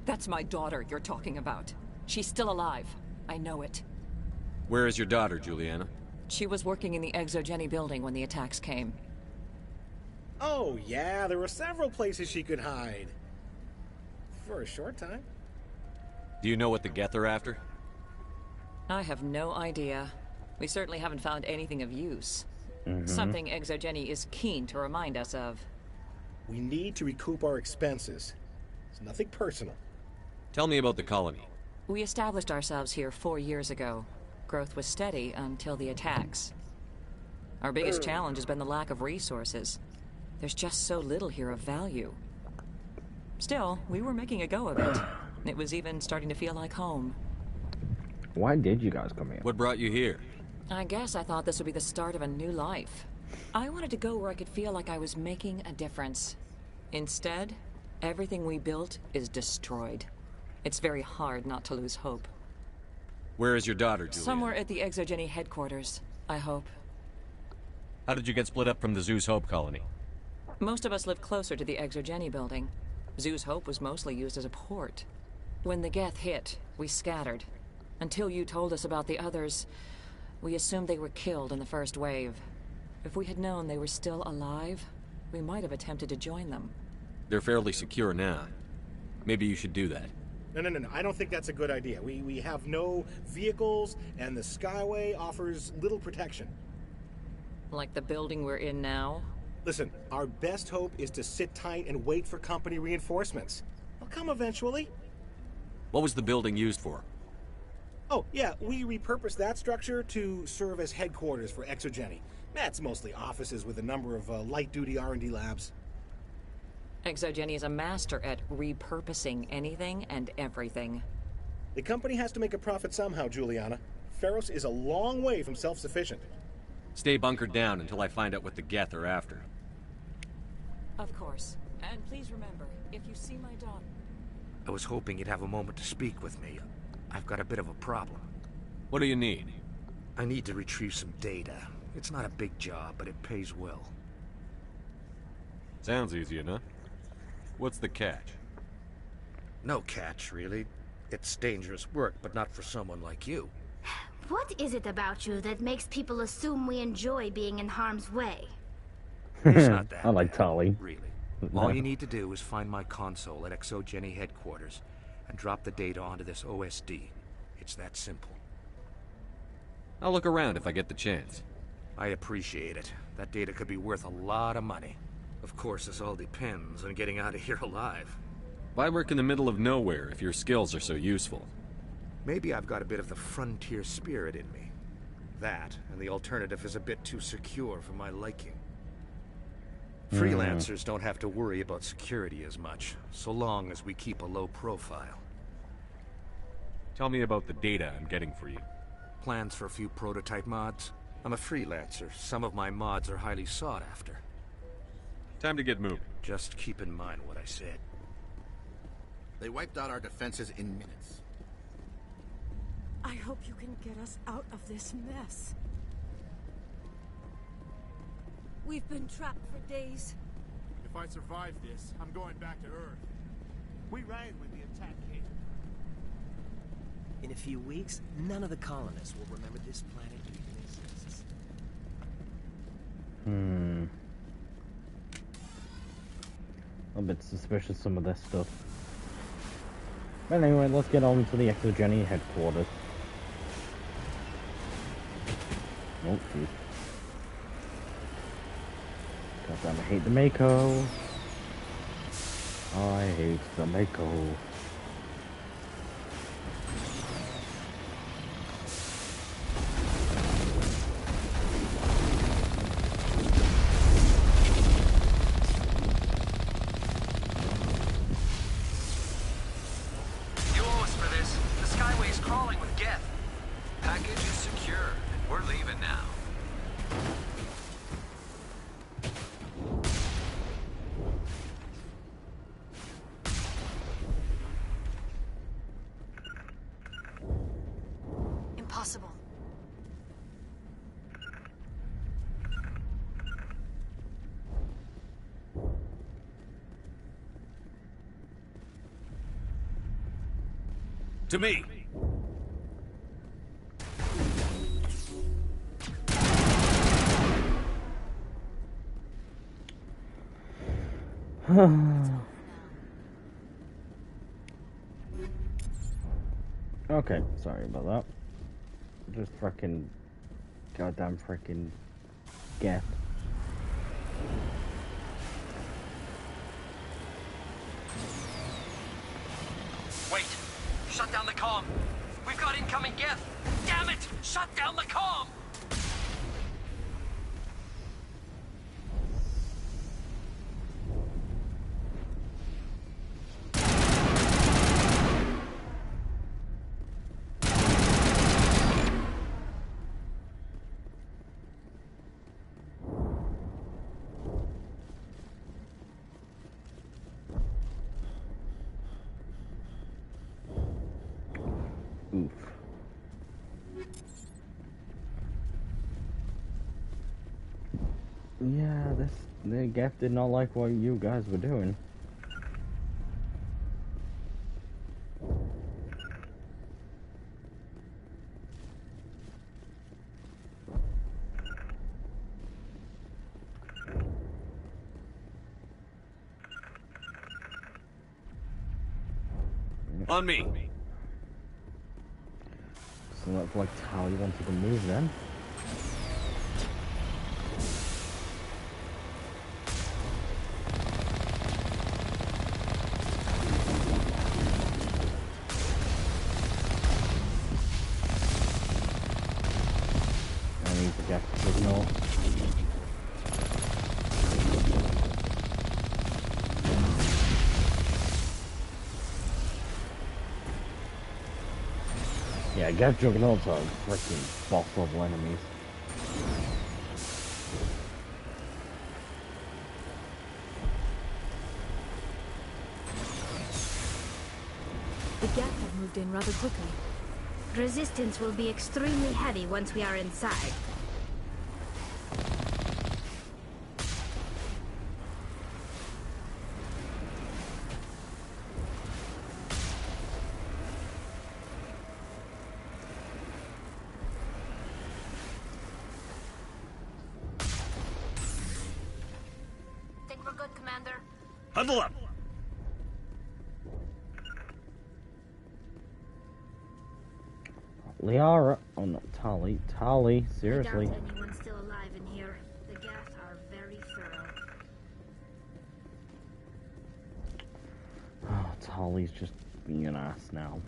That's my daughter you're talking about. She's still alive. I know it. Where is your daughter, Juliana? She was working in the Exogeny building when the attacks came. Oh, yeah, there were several places she could hide. For a short time. Do you know what the Geth are after? I have no idea. We certainly haven't found anything of use. Something Exogeny is keen to remind us of. We need to recoup our expenses. It's nothing personal. Tell me about the colony. We established ourselves here 4 years ago. Growth was steady until the attacks. Our biggest challenge has been the lack of resources. There's just so little here of value. Still, we were making a go of it. It was even starting to feel like home. Why did you guys come here? What brought you here? I guess I thought this would be the start of a new life. I wanted to go where I could feel like I was making a difference. Instead, everything we built is destroyed. It's very hard not to lose hope. Where is your daughter, Julia? Somewhere at the Exogeny headquarters, I hope. How did you get split up from the Zeus Hope colony? Most of us lived closer to the Exogeny building. Zeus Hope was mostly used as a port. When the Geth hit, we scattered. Until you told us about the others, we assumed they were killed in the first wave. If we had known they were still alive, we might have attempted to join them. They're fairly secure now. Maybe you should do that. No. I don't think that's a good idea. We have no vehicles, and the Skyway offers little protection. Like the building we're in now? Listen, our best hope is to sit tight and wait for company reinforcements. They'll come eventually. What was the building used for? Oh, yeah, we repurposed that structure to serve as headquarters for Exogeny. That's mostly offices with a number of light-duty R&D labs. Exogeny is a master at repurposing anything and everything. The company has to make a profit somehow, Juliana. Ferros is a long way from self-sufficient. Stay bunkered down until I find out what the Geth are after. Of course. And please remember, if you see my daughter... I was hoping you'd have a moment to speak with me. I've got a bit of a problem. What do you need? I need to retrieve some data. It's not a big job, but it pays well. Sounds easy enough. What's the catch? No catch, really. It's dangerous work, but not for someone like you. What is it about you that makes people assume we enjoy being in harm's way? It's not that I like bad, Tali. really. All you need to do is find my console at Exogeny headquarters and drop the data onto this OSD. It's that simple. I'll look around if I get the chance. I appreciate it. That data could be worth a lot of money. Of course, this all depends on getting out of here alive. Why work in the middle of nowhere if your skills are so useful? Maybe I've got a bit of the frontier spirit in me. That, and the alternative is a bit too secure for my liking. Freelancers don't have to worry about security as much, so long as we keep a low profile. Tell me about the data I'm getting for you. Plans for a few prototype mods? I'm a freelancer. Some of my mods are highly sought after. Time to get moving. Just keep in mind what I said. They wiped out our defenses in minutes. I hope you can get us out of this mess. We've been trapped for days. If I survive this, I'm going back to Earth. We ran when the attack came. In a few weeks, none of the colonists will remember this planet even exists. A bit suspicious, some of this stuff. But anyway, let's get on to the Exogeny headquarters. Oh, geez. Goddamn, I hate the Mako. I hate the Mako. You owe us for this. The Skyway's crawling with Geth. Package is secure, and we're leaving now. Impossible. To me! Okay, sorry about that. Just frickin' goddamn frickin' geth. Wait! Shut down the comm! We've got incoming geth! Damn it! Shut down the comm! Oof. Yeah, the geth did not like what you guys were doing. On me. So that's like how you wanted to move then. I need to get to the north. Yeah, Geth Juggernauts are freaking boss level enemies. The Geth have moved in rather quickly. Resistance will be extremely heavy once we are inside. Think we're good, Commander? Huddle up! Liara, oh no, Tali, seriously. I doubt anyone's still alive in here. The Geth are very thorough. Oh, Tali's just being an ass now.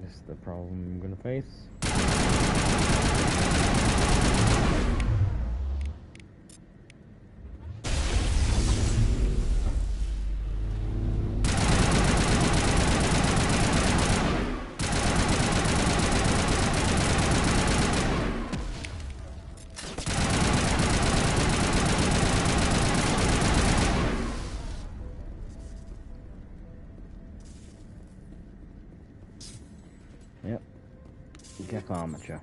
This is the problem I'm gonna face. Yep. Geth armature.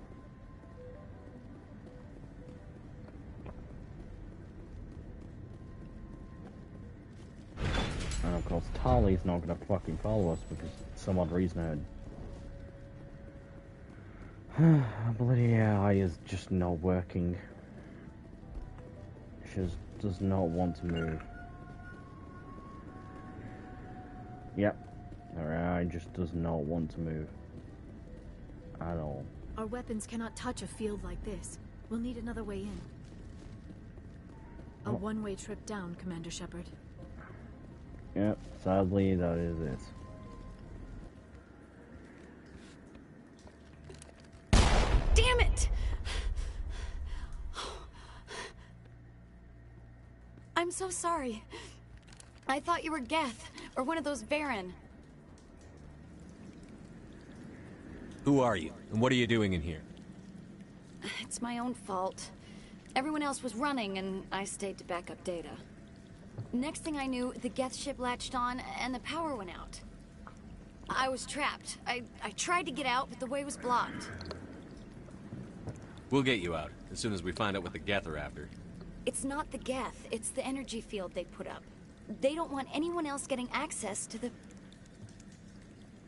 And of course, Tali's not gonna fucking follow us because for some odd reason her bloody AI is just not working. She just does not want to move. Yep. Her AI just does not want to move. At all. Our weapons cannot touch a field like this. We'll need another way in. A one-way trip down, Commander Shepard. Yep, sadly that is it. Damn it! I'm so sorry. I thought you were Geth, or one of those Varen. Who are you, and what are you doing in here? It's my own fault. Everyone else was running, and I stayed to back up data. Next thing I knew, the Geth ship latched on and the power went out. I was trapped. I tried to get out, but the way was blocked. We'll get you out, as soon as we find out what the Geth are after. It's not the Geth, it's the energy field they put up. They don't want anyone else getting access to the...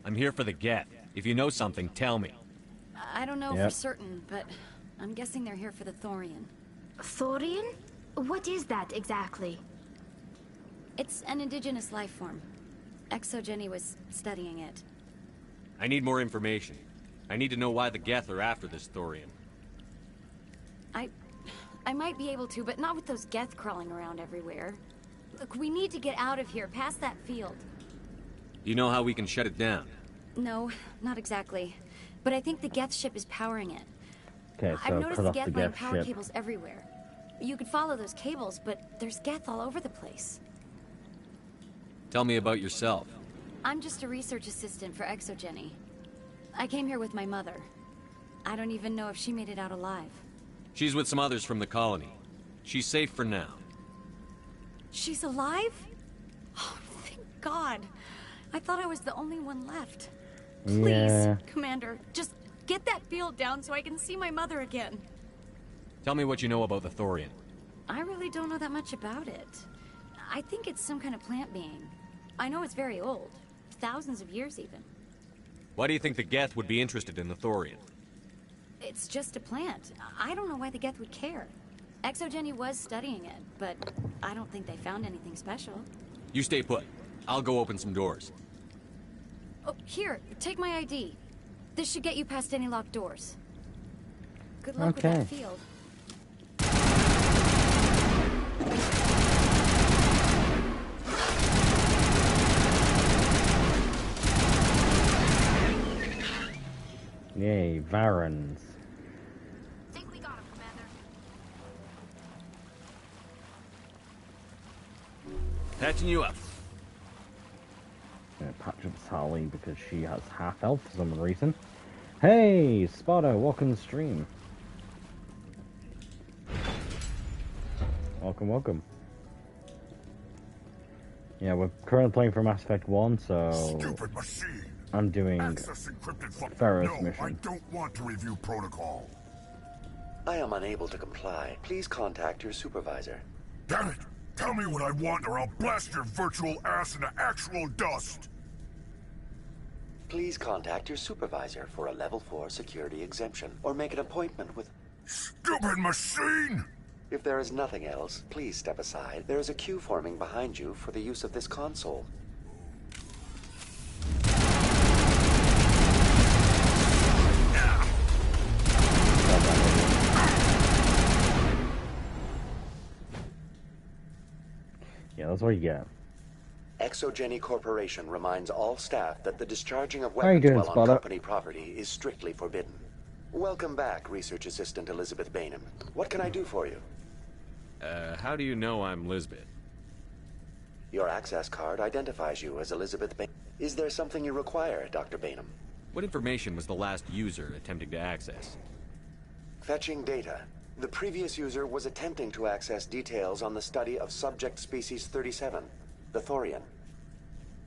I'm here for the Geth. If you know something, tell me. I don't know for certain, but I'm guessing they're here for the Thorian. Thorian? What is that exactly? It's an indigenous life form. ExoGenny was studying it. I need more information. I need to know why the Geth are after this Thorian. I might be able to, but not with those Geth crawling around everywhere. Look, we need to get out of here, past that field. You know how we can shut it down? No, not exactly. But I think the Geth ship is powering it. Okay, so I've noticed cut the off Geth the laying Geth power ship. cables everywhere. You could follow those cables, but there's Geth all over the place. Tell me about yourself. I'm just a research assistant for ExoGenny. I came here with my mother. I don't even know if she made it out alive. She's with some others from the colony. She's safe for now. She's alive? Oh, thank God. I thought I was the only one left. Please, Yeah. Commander, just get that field down so I can see my mother again. Tell me what you know about the Thorian. I really don't know that much about it. I think it's some kind of plant being. I know it's very old. Thousands of years, even. Why do you think the Geth would be interested in the Thorian? It's just a plant. I don't know why the Geth would care. ExoGenny was studying it, but I don't think they found anything special. You stay put. I'll go open some doors. Oh, here, take my ID. This should get you past any locked doors. Good luck with that field. Yay, Varans. Think we got him, Commander. Patching you up. Gonna patch up Sally because she has half health for some reason. Hey, Spada, welcome to the stream. Welcome, welcome. Yeah, we're currently playing for Mass Effect 1, so Stupid machine. I'm doing Access encrypted Ferros no, mission. I don't want to review protocol. I am unable to comply. Please contact your supervisor. Damn it! Tell me what I want or I'll blast your virtual ass into actual dust! Please contact your supervisor for a level 4 security exemption, or make an appointment with... Stupid machine! If there is nothing else, please step aside. There is a queue forming behind you for the use of this console. Yeah, that's what you get. ExoGenny Corporation reminds all staff that the discharging of How you weapons doing, while on Spada? company property is strictly forbidden. Welcome back, Research Assistant Elizabeth Bainham. What can I do for you? How do you know I'm Lisbeth? Your access card identifies you as Elizabeth Bainham. Is there something you require, Dr. Bainham? What information was the last user attempting to access? Fetching data. The previous user was attempting to access details on the study of subject species 37, the Thorian.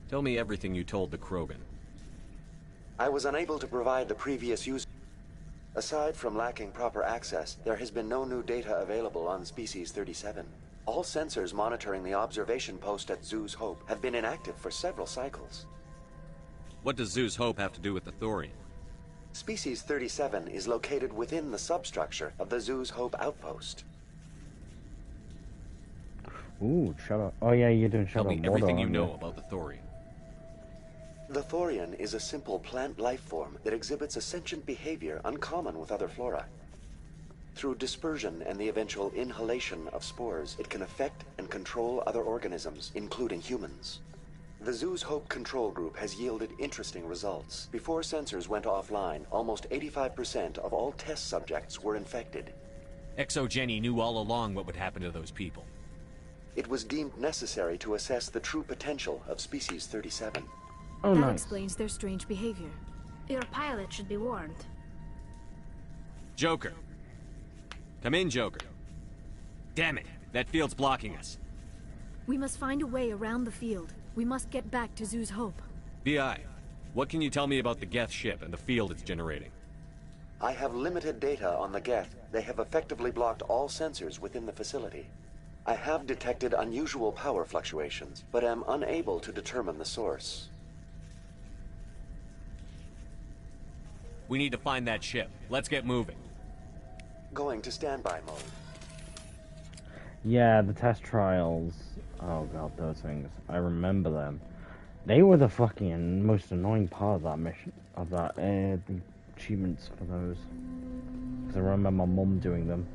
Tell me everything you told the Krogan. I was unable to provide the previous user. Aside from lacking proper access, there has been no new data available on species 37. All sensors monitoring the observation post at Zeus Hope have been inactive for several cycles. What does Zeus Hope have to do with the Thorian? Species 37 is located within the substructure of the Zeus Hope outpost. Ooh, Shadow. Oh yeah, you're doing Shadow Tell me Mordor, everything you aren't know about the Thorian. The Thorian is a simple plant life form that exhibits a sentient behavior uncommon with other flora. Through dispersion and the eventual inhalation of spores, it can affect and control other organisms, including humans. The Zeus Hope control group has yielded interesting results. Before sensors went offline, almost 85% of all test subjects were infected. ExoGenny knew all along what would happen to those people. It was deemed necessary to assess the true potential of species 37. Oh, that nice. explains their strange behavior. Your pilot should be warned. Joker. Come in, Joker. Damn it, that field's blocking us. We must find a way around the field. We must get back to Zoo's Hope. VI, what can you tell me about the Geth ship and the field it's generating? I have limited data on the Geth. They have effectively blocked all sensors within the facility. I have detected unusual power fluctuations, but am unable to determine the source. We need to find that ship. Let's get moving. Going to standby mode. Yeah, the test trials. Oh god, those things. I remember them. They were the fucking most annoying part of that mission. Of that, the achievements for those. Because I remember my mum doing them.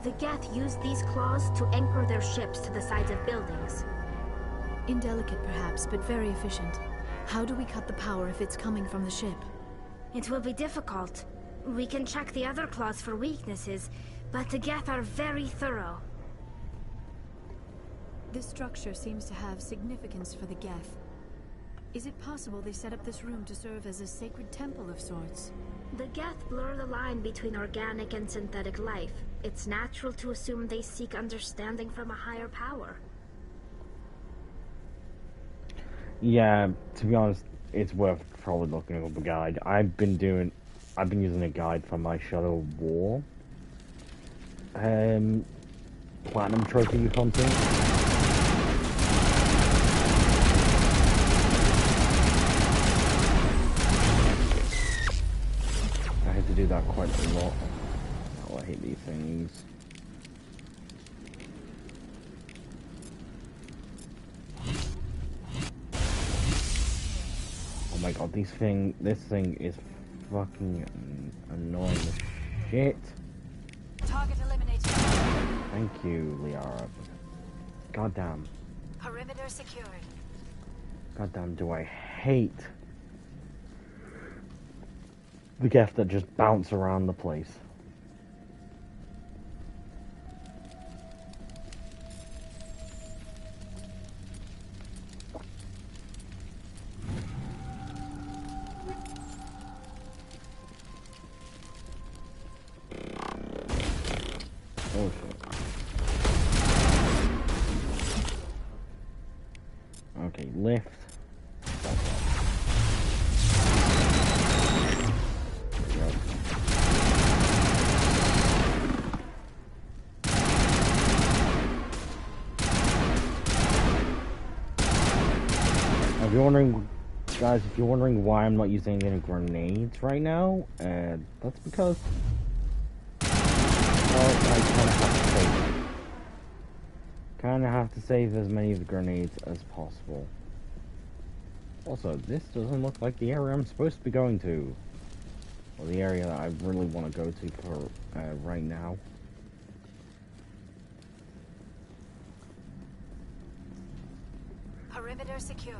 The Geth use these claws to anchor their ships to the sides of buildings. Indelicate perhaps, but very efficient. How do we cut the power if it's coming from the ship? It will be difficult. We can check the other claws for weaknesses, but the Geth are very thorough. This structure seems to have significance for the Geth. Is it possible they set up this room to serve as a sacred temple of sorts? The Geth blur the line between organic and synthetic life. It's natural to assume they seek understanding from a higher power. Yeah, to be honest, it's worth probably looking up a guide. I've been using a guide for my Shadow War Platinum Trophy hunting. I had to do that quite a lot. Oh, I hate these things. Oh my god, this thing is fucking annoying as shit. Target eliminated. Thank you, Liara. Goddamn. Perimeter secured. Goddamn, do I hate the Geth that just bounce around the place. Oh shit. Okay, lift. If you're wondering, guys, if you're wondering why I'm not using any grenades right now, that's because, well, I kind of have to save as many of the grenades as possible. Also, this doesn't look like the area I'm supposed to be going to, or the area that I really want to go to for right now. Perimeter secured.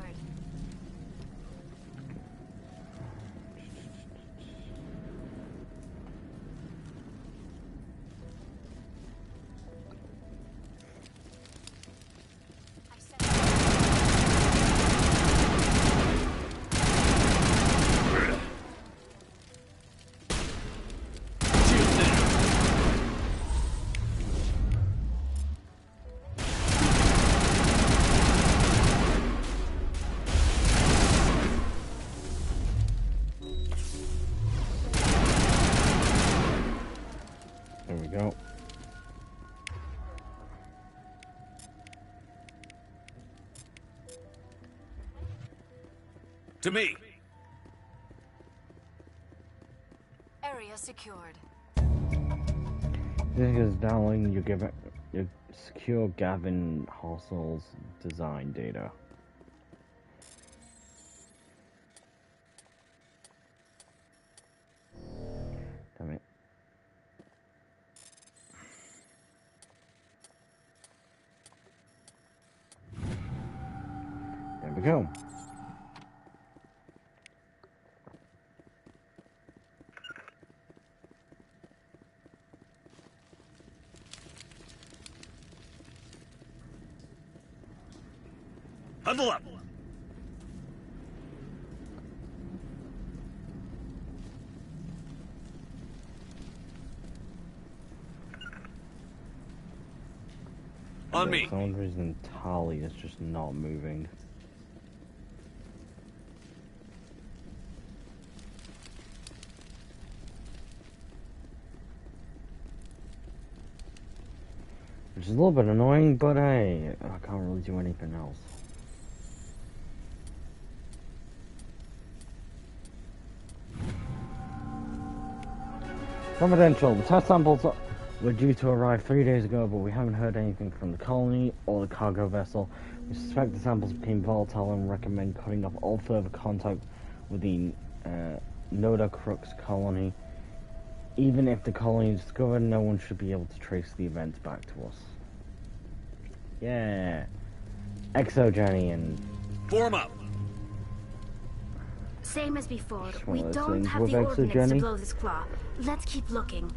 There we go. To me! Area secured. This is downloading your secure Gavin Hossel's design data. Damn it. There we go. Huddle up! On me. For some reason, Tali is just not moving. Which is a little bit annoying, but hey, I can't really do anything else. Confidential. The test samples were due to arrive 3 days ago, but we haven't heard anything from the colony or the cargo vessel. We suspect the samples became volatile and recommend cutting off all further contact with the Noda Crux colony. Even if the colony is discovered, no one should be able to trace the events back to us. Yeah. Exogeny and... Form up! Same as before. Just We one of those don't things have with the ordnance to Exogeny. blow this claw. Let's keep looking.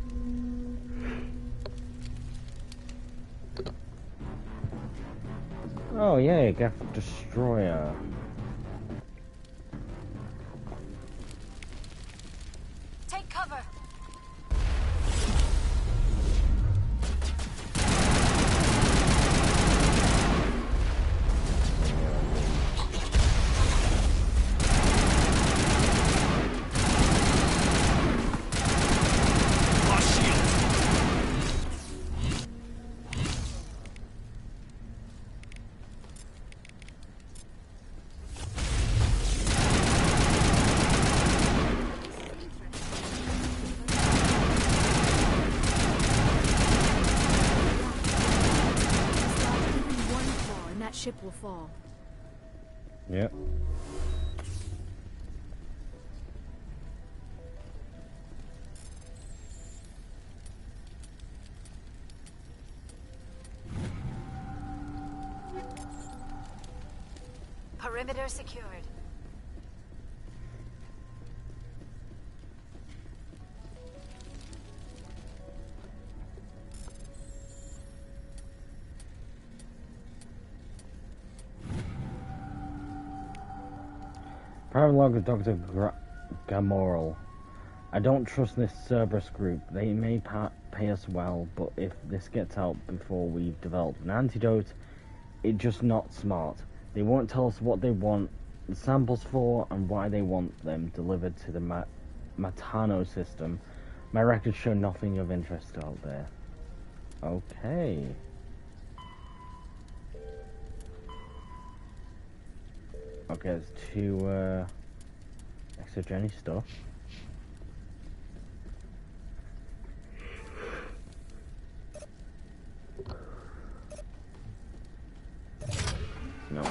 Oh yeah, Geth Destroyer. Take cover. Ship will fall. Yep. Perimeter secured. Private log of Dr. Gamoral. I don't trust this Cerberus group. They may pay us well, but if this gets out before we've developed an antidote, it's just not smart. They won't tell us what they want the samples for and why they want them delivered to the Matano system. My records show nothing of interest out there. Okay. Okay, there's two exogeny stuff. No.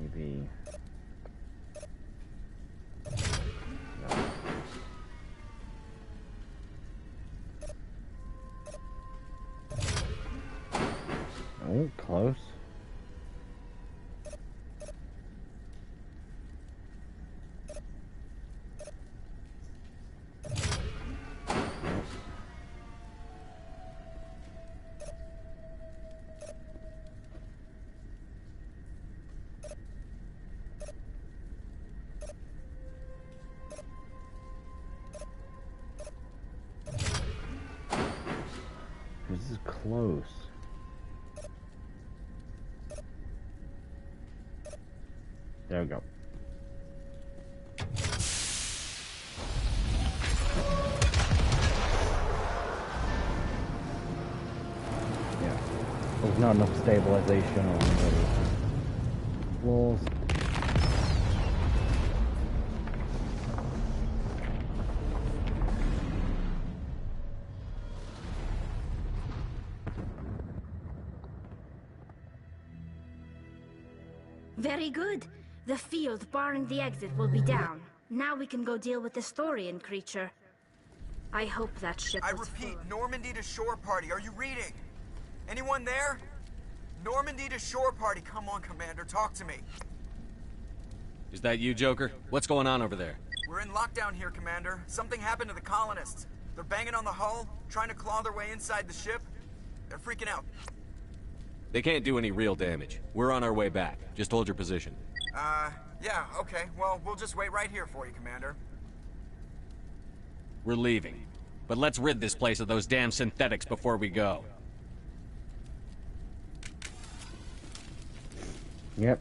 Maybe. No. Oh, close. This is close. There we go. Yeah. There's not enough stabilization on the walls. Very good. The field barring the exit will be down. Now we can go deal with the Storian creature. I hope that ship I was repeat, full. Normandy to shore party. Are you reading? Anyone there? Normandy to shore party. Come on, Commander. Talk to me. Is that you, Joker? What's going on over there? We're in lockdown here, Commander. Something happened to the colonists. They're banging on the hull, trying to claw their way inside the ship. They're freaking out. They can't do any real damage. We're on our way back. Just hold your position. Yeah, okay. Well, we'll just wait right here for you, Commander. We're leaving. But let's rid this place of those damn synthetics before we go. Yep.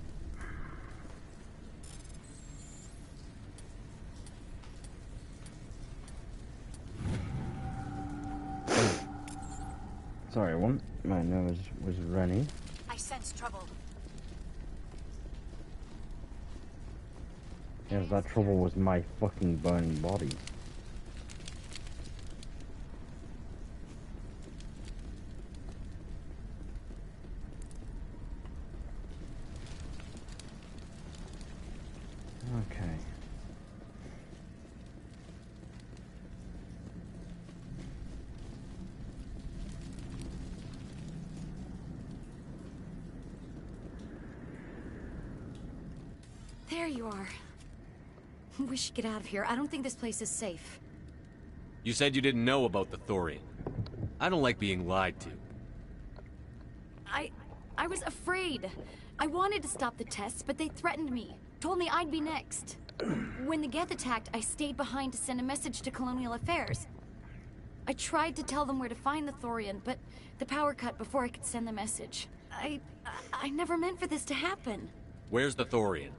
Sorry, one. My nose was running. I sense trouble. Yes, that trouble was my fucking burning body. Okay. There you are. We should get out of here. I don't think this place is safe. You said you didn't know about the thorium. I don't like being lied to. I was afraid. I wanted to stop the tests, but they threatened me. Told me I'd be next. When the Geth attacked, I stayed behind to send a message to Colonial Affairs. I tried to tell them where to find the thorium, but the power cut before I could send the message. I never meant for this to happen. Where's the thorium?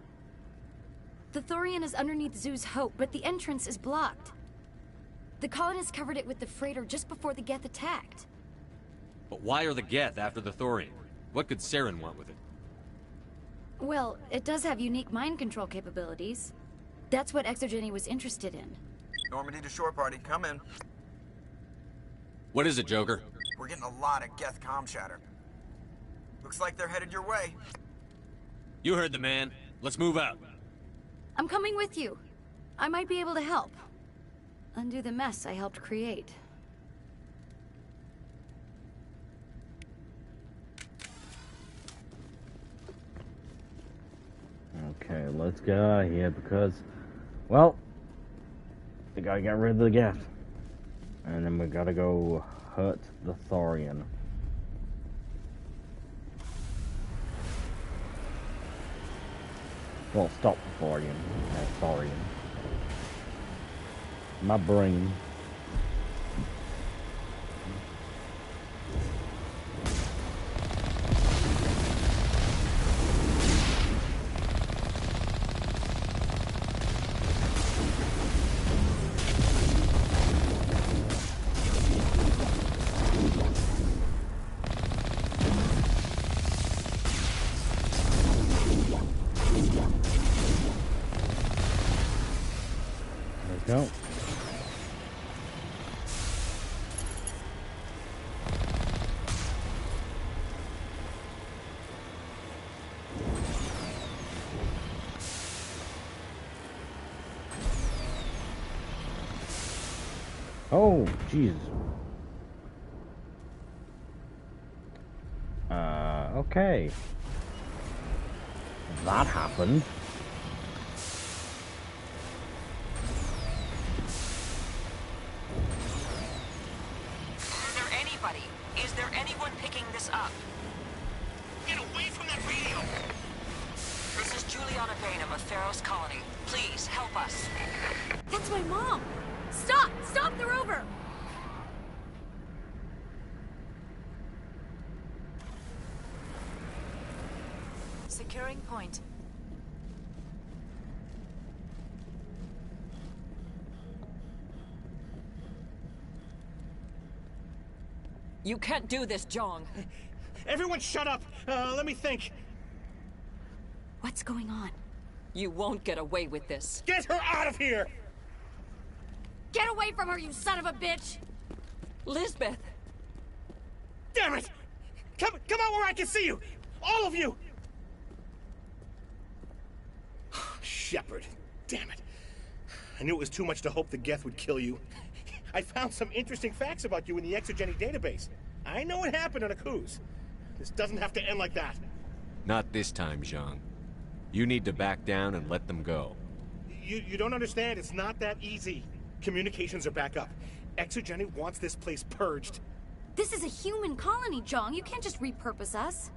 The thorium is underneath Zoo's Hope, but the entrance is blocked. The colonists covered it with the freighter just before the Geth attacked. But why are the Geth after the thorium? What could Saren want with it? Well, it does have unique mind control capabilities. That's what Exogeny was interested in. Normandy to shore party, come in. What is it, Joker? We're getting a lot of Geth comm chatter. Looks like they're headed your way. You heard the man. Let's move out. I'm coming with you. I might be able to help. Undo the mess I helped create. Okay, let's get out of here because, well, we gotta get rid of the Geth. And then we gotta go hurt the thorium. Well, stop the thorium. Thorium. My brain. Go. Oh, Jesus. Okay. That happened. Is there anyone picking this up? Get away from that radio! This is Juliana Bainham of Ferros Colony. Please, help us. That's my mom! Stop! Stop the rover! Securing point. You can't do this, Jong. Everyone shut up! Let me think. What's going on? You won't get away with this. Get her out of here! Get away from her, you son of a bitch! Lisbeth! Damn it! Come out where I can see you! All of you! Shepard. Damn it. I knew it was too much to hope the Geth would kill you. I found some interesting facts about you in the Exogeny database. I know it happened on a cruise. This doesn't have to end like that. Not this time, Zhang. You need to back down and let them go. You don't understand. It's not that easy. Communications are back up. Exogeny wants this place purged. This is a human colony, Jong. You can't just repurpose us.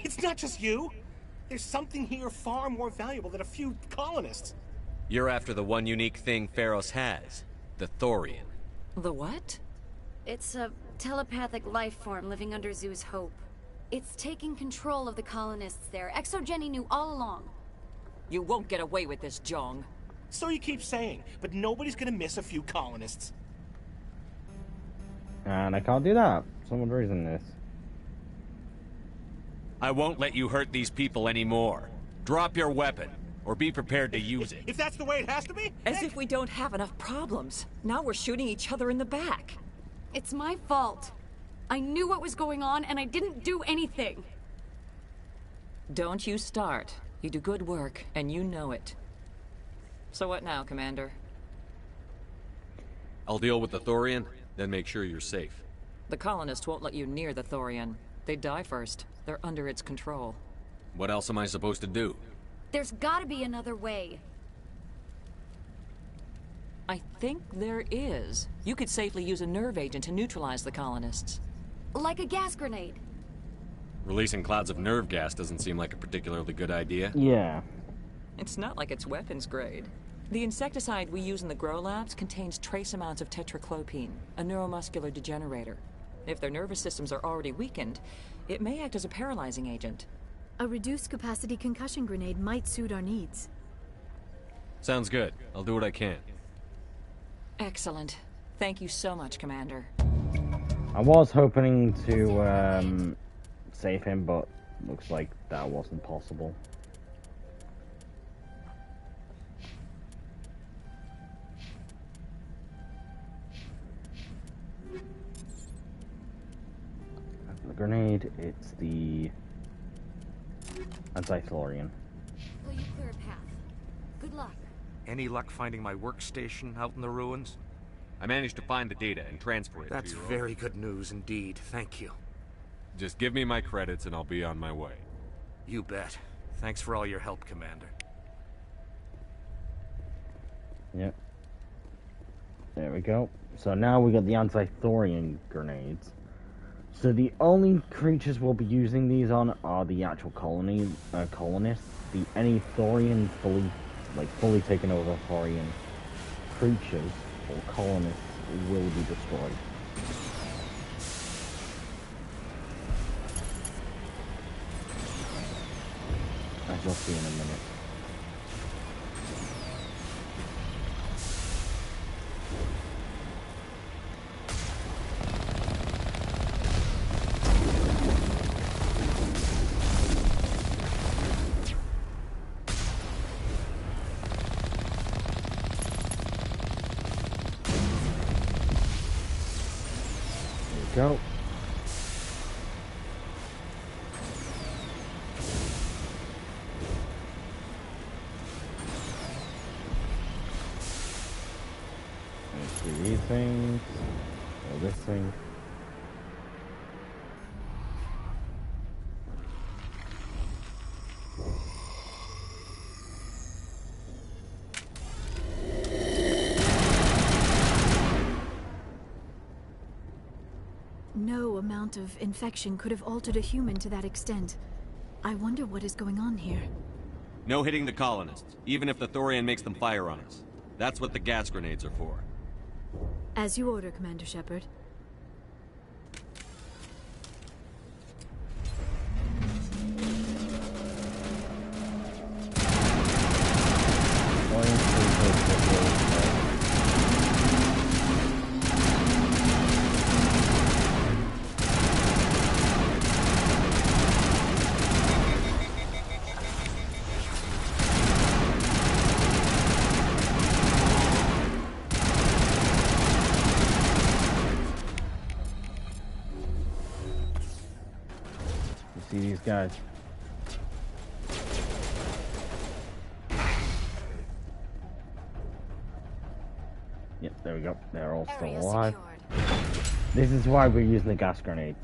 It's not just you. There's something here far more valuable than a few colonists. You're after the one unique thing Ferros has. The Thorian. The what? It's a telepathic life form living under Zoo's Hope. It's taking control of the colonists there. Exogeny knew all along. You won't get away with this, Jong. So you keep saying, but nobody's gonna miss a few colonists. And I can't do that. Someone's raising this. I won't let you hurt these people anymore. Drop your weapon, or be prepared to use it. If that's the way it has to be? As if we don't have enough problems. Now we're shooting each other in the back. It's my fault. I knew what was going on, and I didn't do anything. Don't you start. You do good work, and you know it. So what now, Commander? I'll deal with the Thorian, then make sure you're safe. The colonists won't let you near the Thorian. They die first. They're under its control. What else am I supposed to do? There's gotta be another way. I think there is. You could safely use a nerve agent to neutralize the colonists. Like a gas grenade. Releasing clouds of nerve gas doesn't seem like a particularly good idea. Yeah. It's not like it's weapons grade. The insecticide we use in the grow labs contains trace amounts of tetraclopine, a neuromuscular degenerator. If their nervous systems are already weakened, it may act as a paralyzing agent. A reduced-capacity concussion grenade might suit our needs. Sounds good. I'll do what I can. Excellent. Thank you so much, Commander. I was hoping to save him, but looks like that wasn't possible. After the grenade, it's the anti-Thorian. Will you clear a path? Good luck. Any luck finding my workstation out in the ruins? I managed to find the data and transfer it. That's very good news indeed. Thank you. Just give me my credits and I'll be on my way. You bet. Thanks for all your help, Commander. Yep. There we go. So now we got the anti-Thorian grenades. So the only creatures we'll be using these on are the actual colonists. Any Thorian fully taken over Thorian creatures or colonists will be destroyed. As you'll see in a minute. Go. Let's do these things. Or this thing. No amount of infection could have altered a human to that extent. I wonder what is going on here. No hitting the colonists, even if the Thorian makes them fire on us. That's what the gas grenades are for. As you order, Commander Shepard. See these guys. Yep, there we go. They're all still alive. This is why we're using the gas grenade.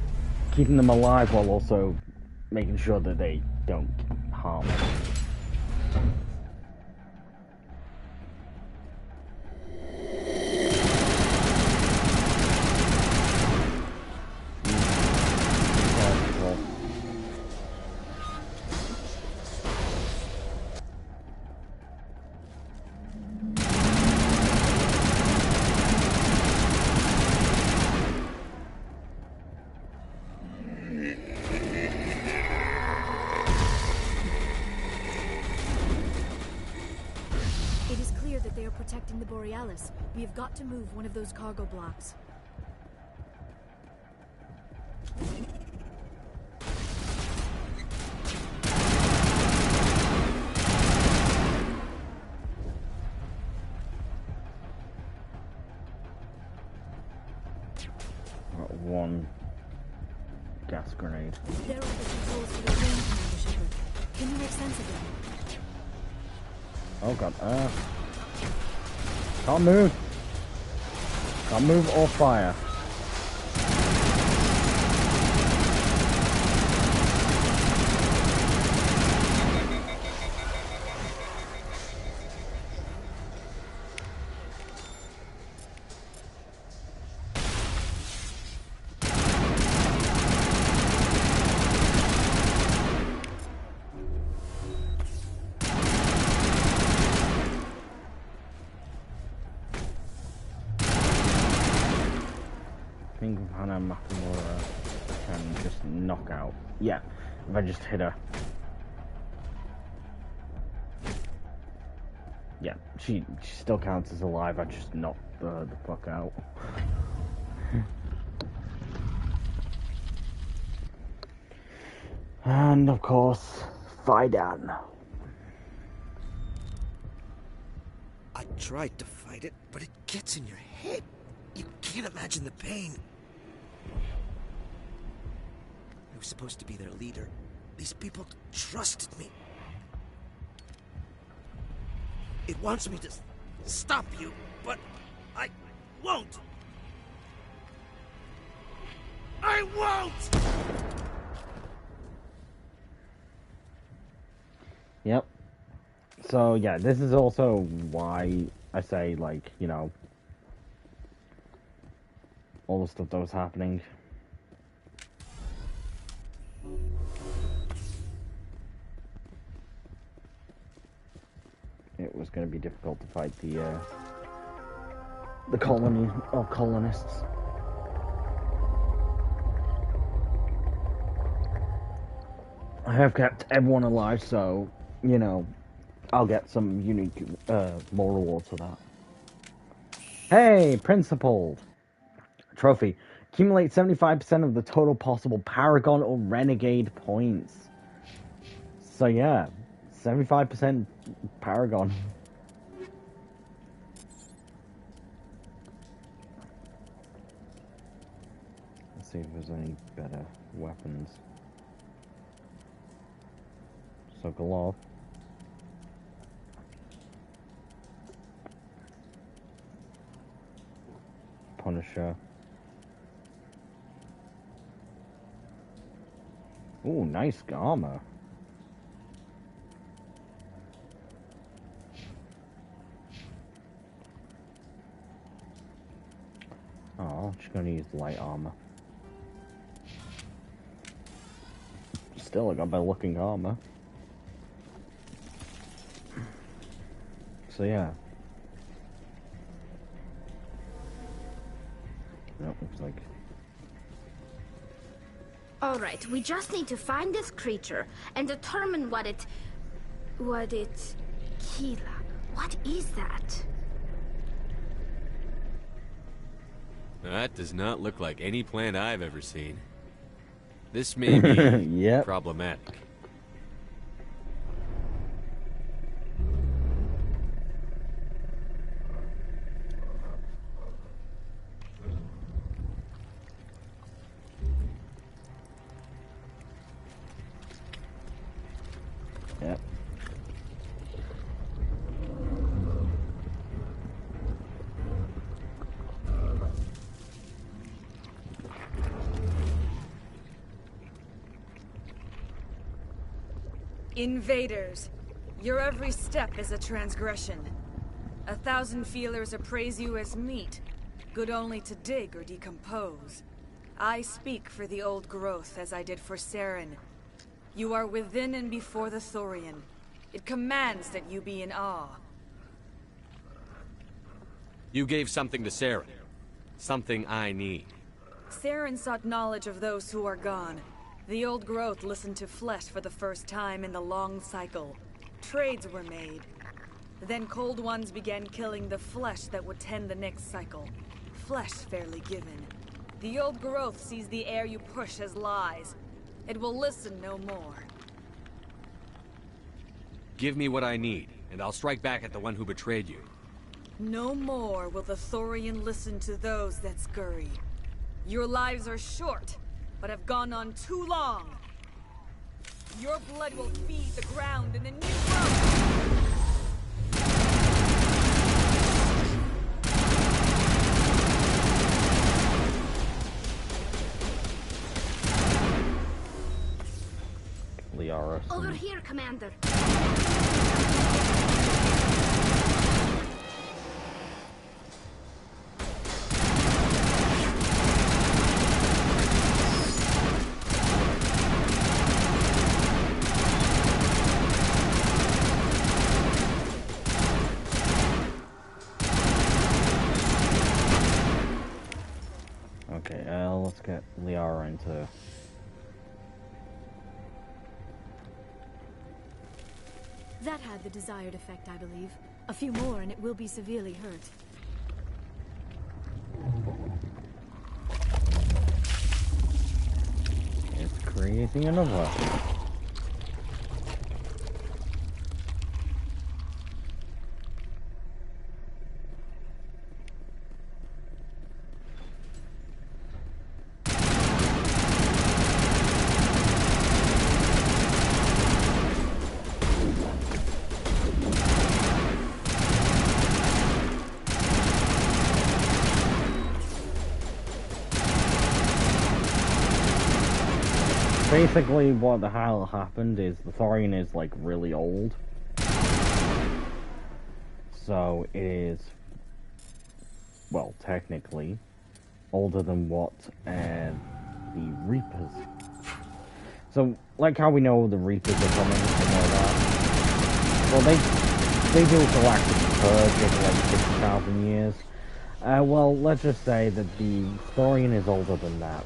Keeping them alive while also making sure that they don't harm. It is clear that they are protecting the Borealis. We have got to move one of those cargo blocks. Got one gas grenade. There are the controls for the ring, Commander Shepard. Can you make sense of them? Oh god, can't move. Can't move or fire. I think Hannah Makamura can just knock out. Yeah, if I just hit her. Yeah, she still counts as alive. I just knocked the fuck out. And of course, Fidan. I tried to fight it, but it gets in your head. You can't imagine the pain. I was supposed to be their leader. These people trusted me. It wants me to stop you, but I won't. I won't! Yep. So yeah, this is also why I say, like, you know, all the stuff that was happening. It was going to be difficult to fight the colony or colonists. I have kept everyone alive, so, you know, I'll get some unique, more rewards for that. Hey, Principled! Trophy. Accumulate 75% of the total possible Paragon or Renegade points. So yeah, 75% Paragon. Let's see if there's any better weapons. Sokolov. Punisher. Ooh, nice armor. Oh, just gonna use light armor. Still, I got better looking armor. So yeah. That looks like. Alright, we just need to find this creature and determine what it... Kila. What is that? That does not look like any plant I've ever seen. This may be yep. problematic. Yep. Invaders. Your every step is a transgression. 1,000 feelers appraise you as meat, good only to dig or decompose. I speak for the old growth as I did for Saren. You are within and before the Thorian. It commands that you be in awe. You gave something to Saren. Something I need. Saren sought knowledge of those who are gone. The old growth listened to flesh for the first time in the long cycle. Trades were made. Then cold ones began killing the flesh that would tend the next cycle. Flesh fairly given. The old growth sees the air you push as lies. It will listen no more. Give me what I need, and I'll strike back at the one who betrayed you. No more will the Thorian listen to those that scurry. Your lives are short, but have gone on too long. Your blood will feed the ground in the new growth. Over here, Commander. Okay, let's get Liara into... That had the desired effect, I believe. A few more and it will be severely hurt. It's creating another. Basically, what the hell happened is the Thorian is, like, really old. So, it is, well, technically, older than what, the Reapers. So, like how we know the Reapers are coming and all that. Well, they do a galactic purge of, like, 50,000 years. Well, let's just say that the Thorian is older than that.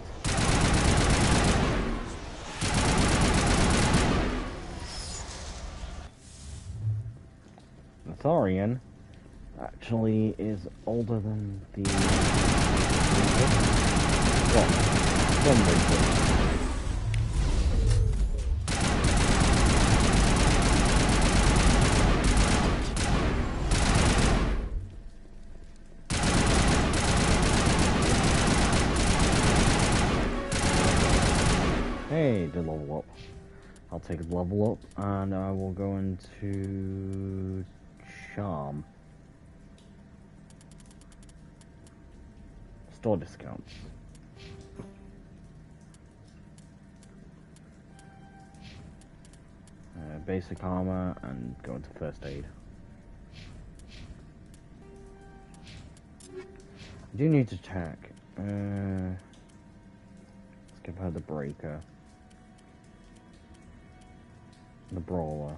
Thorian actually is older than the well, some Reapers. Hey, did level up. I'll take a level up and I will go into Charm. Store discounts. Basic armor and go into first aid. I do need to attack. Let's give her the breaker. The brawler.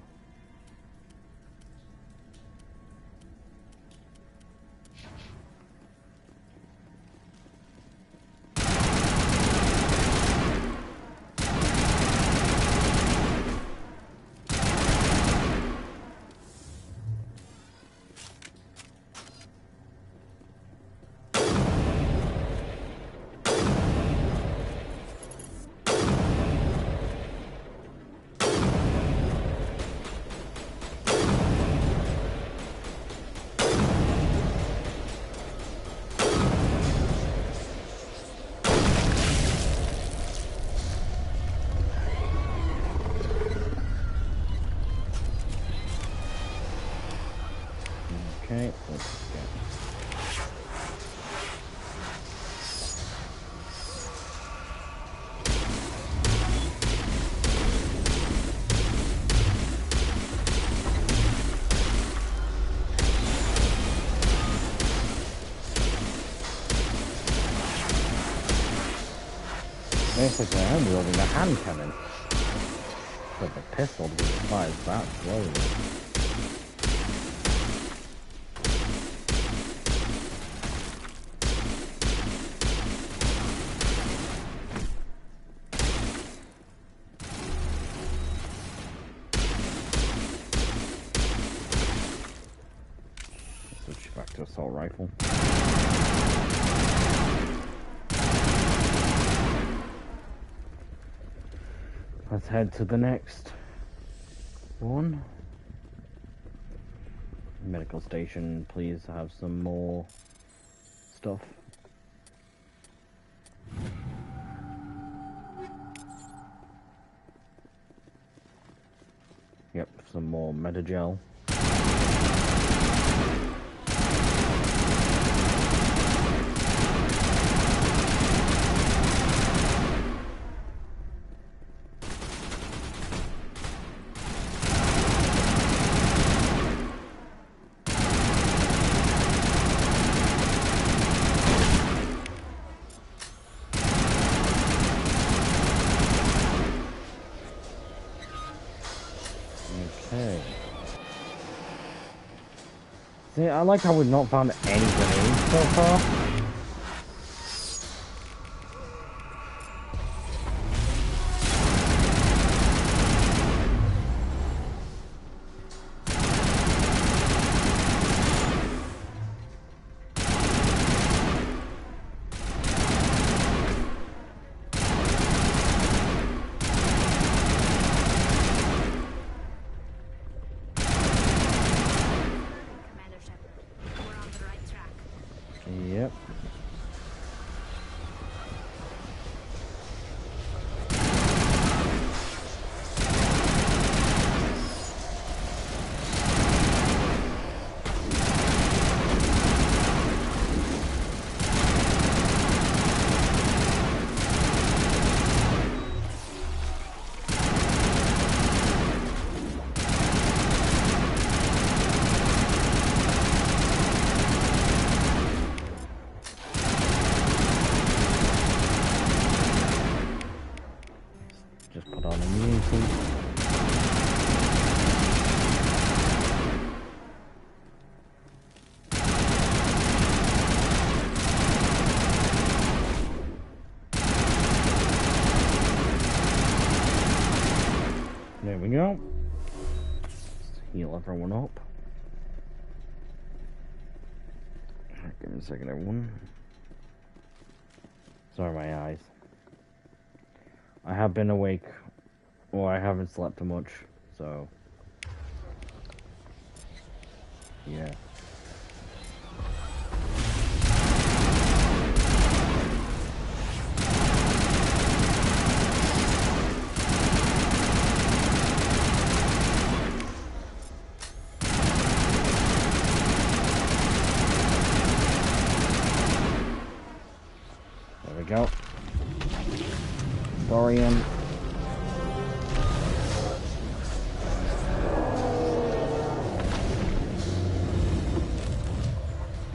Basically, I'm wielding a hand cannon. But the pistol because it fires that slowly. Switch back to assault rifle. Let's head to the next one. Medical station, please have some more stuff. Yep, some more Metagel. Okay. See, I like how we've not found any grenades so far. Yep. Just put on immunity. There we go. Just heal everyone up. Give me a second, everyone. Sorry, my eyes. I have been awake, or I haven't slept too much, so yeah. There we go. Thorium.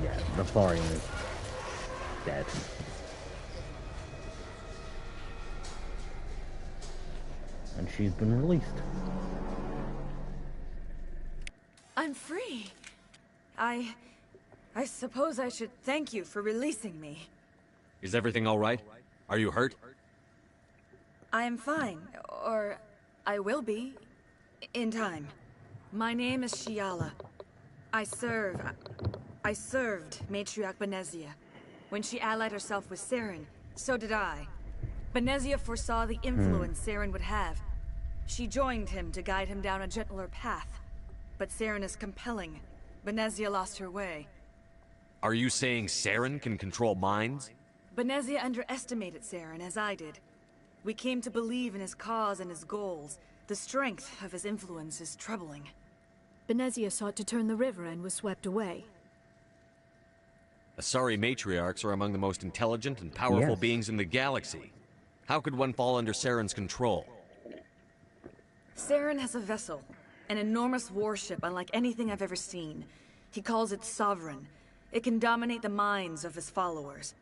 Yeah, the thorium is dead. And she's been released. I'm free. I suppose I should thank you for releasing me. Is everything all right? Are you hurt? I am fine, or I will be, in time. My name is Shiala. I served Matriarch Benezia. When she allied herself with Saren, so did I. Benezia foresaw the influence Saren would have. She joined him to guide him down a gentler path. But Saren is compelling. Benezia lost her way. Are you saying Saren can control minds? Benezia underestimated Saren, as I did. We came to believe in his cause and his goals. The strength of his influence is troubling. Benezia sought to turn the river and was swept away. Asari matriarchs are among the most intelligent and powerful beings in the galaxy. How could one fall under Saren's control? Saren has a vessel, an enormous warship unlike anything I've ever seen. He calls it Sovereign. It can dominate the minds of his followers.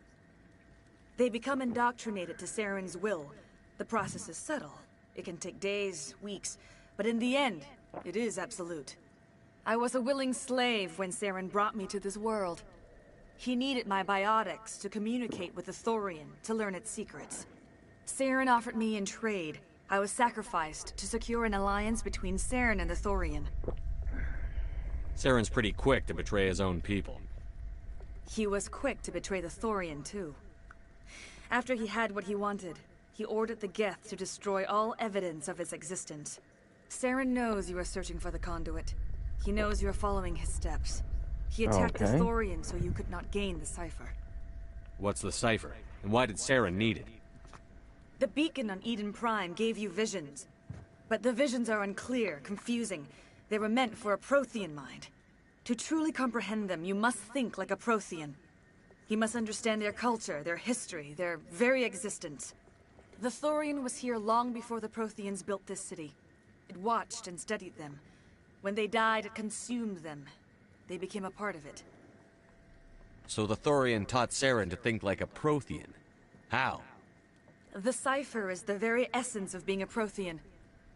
They become indoctrinated to Saren's will. The process is subtle. It can take days, weeks, but in the end, it is absolute. I was a willing slave when Saren brought me to this world. He needed my biotics to communicate with the Thorian, to learn its secrets. Saren offered me in trade. I was sacrificed to secure an alliance between Saren and the Thorian. Saren's pretty quick to betray his own people. He was quick to betray the Thorian, too. After he had what he wanted, he ordered the Geth to destroy all evidence of its existence. Saren knows you are searching for the conduit. He knows you are following his steps. He attacked the Thorian so you could not gain the cipher. What's the cipher? And why did Saren need it? The beacon on Eden Prime gave you visions. But the visions are unclear, confusing. They were meant for a Prothean mind. To truly comprehend them, you must think like a Prothean. You must understand their culture, their history, their very existence. The Thorian was here long before the Protheans built this city. It watched and studied them. When they died, it consumed them. They became a part of it. So the Thorian taught Saren to think like a Prothean. How? The cipher is the very essence of being a Prothean.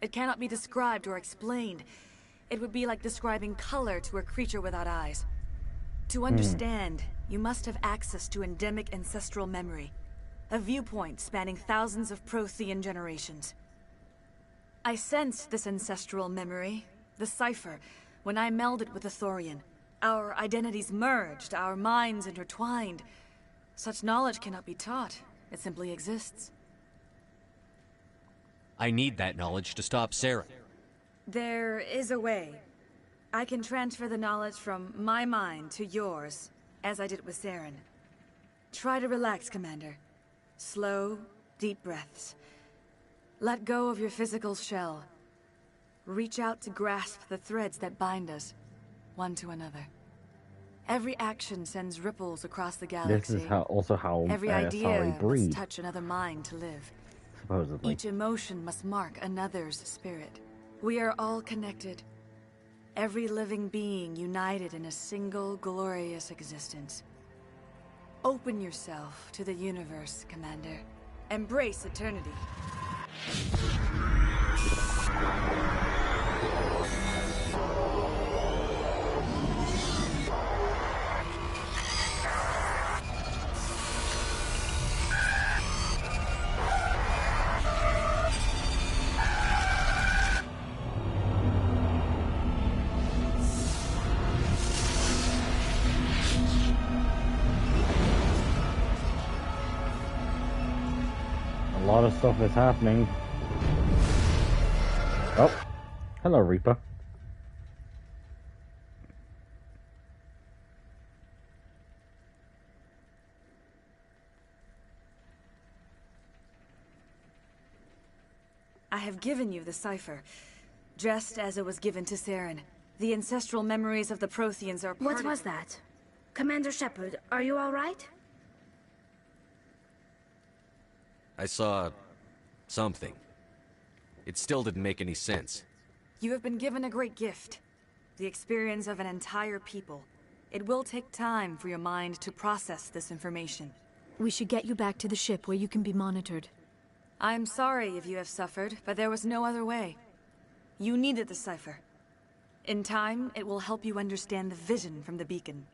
It cannot be described or explained. It would be like describing color to a creature without eyes. To understand, you must have access to endemic ancestral memory. A viewpoint spanning thousands of Prothean generations. I sensed this ancestral memory, the cipher, when I melded with the Thorian. Our identities merged, our minds intertwined. Such knowledge cannot be taught. It simply exists. I need that knowledge to stop Saren. There is a way. I can transfer the knowledge from my mind to yours, as I did with Saren. Try to relax, Commander. Slow, deep breaths. Let go of your physical shell. Reach out to grasp the threads that bind us, one to another. Every action sends ripples across the galaxy. This is how every idea Sari must breed, touch another mind to live. supposedly. Each emotion must mark another's spirit. We are all connected. Every living being united in a single glorious existence. Open yourself to the universe, Commander. Embrace eternity. A lot of stuff is happening. Oh, hello, Reaper. I have given you the cipher, just as it was given to Saren. The ancestral memories of the Protheans are part What was that? Commander Shepard, are you all right? I saw something. It still didn't make any sense. You have been given a great gift. The experience of an entire people. It will take time for your mind to process this information. We should get you back to the ship where you can be monitored. I'm sorry if you have suffered, but there was no other way. You needed the cipher. In time, it will help you understand the vision from the beacon.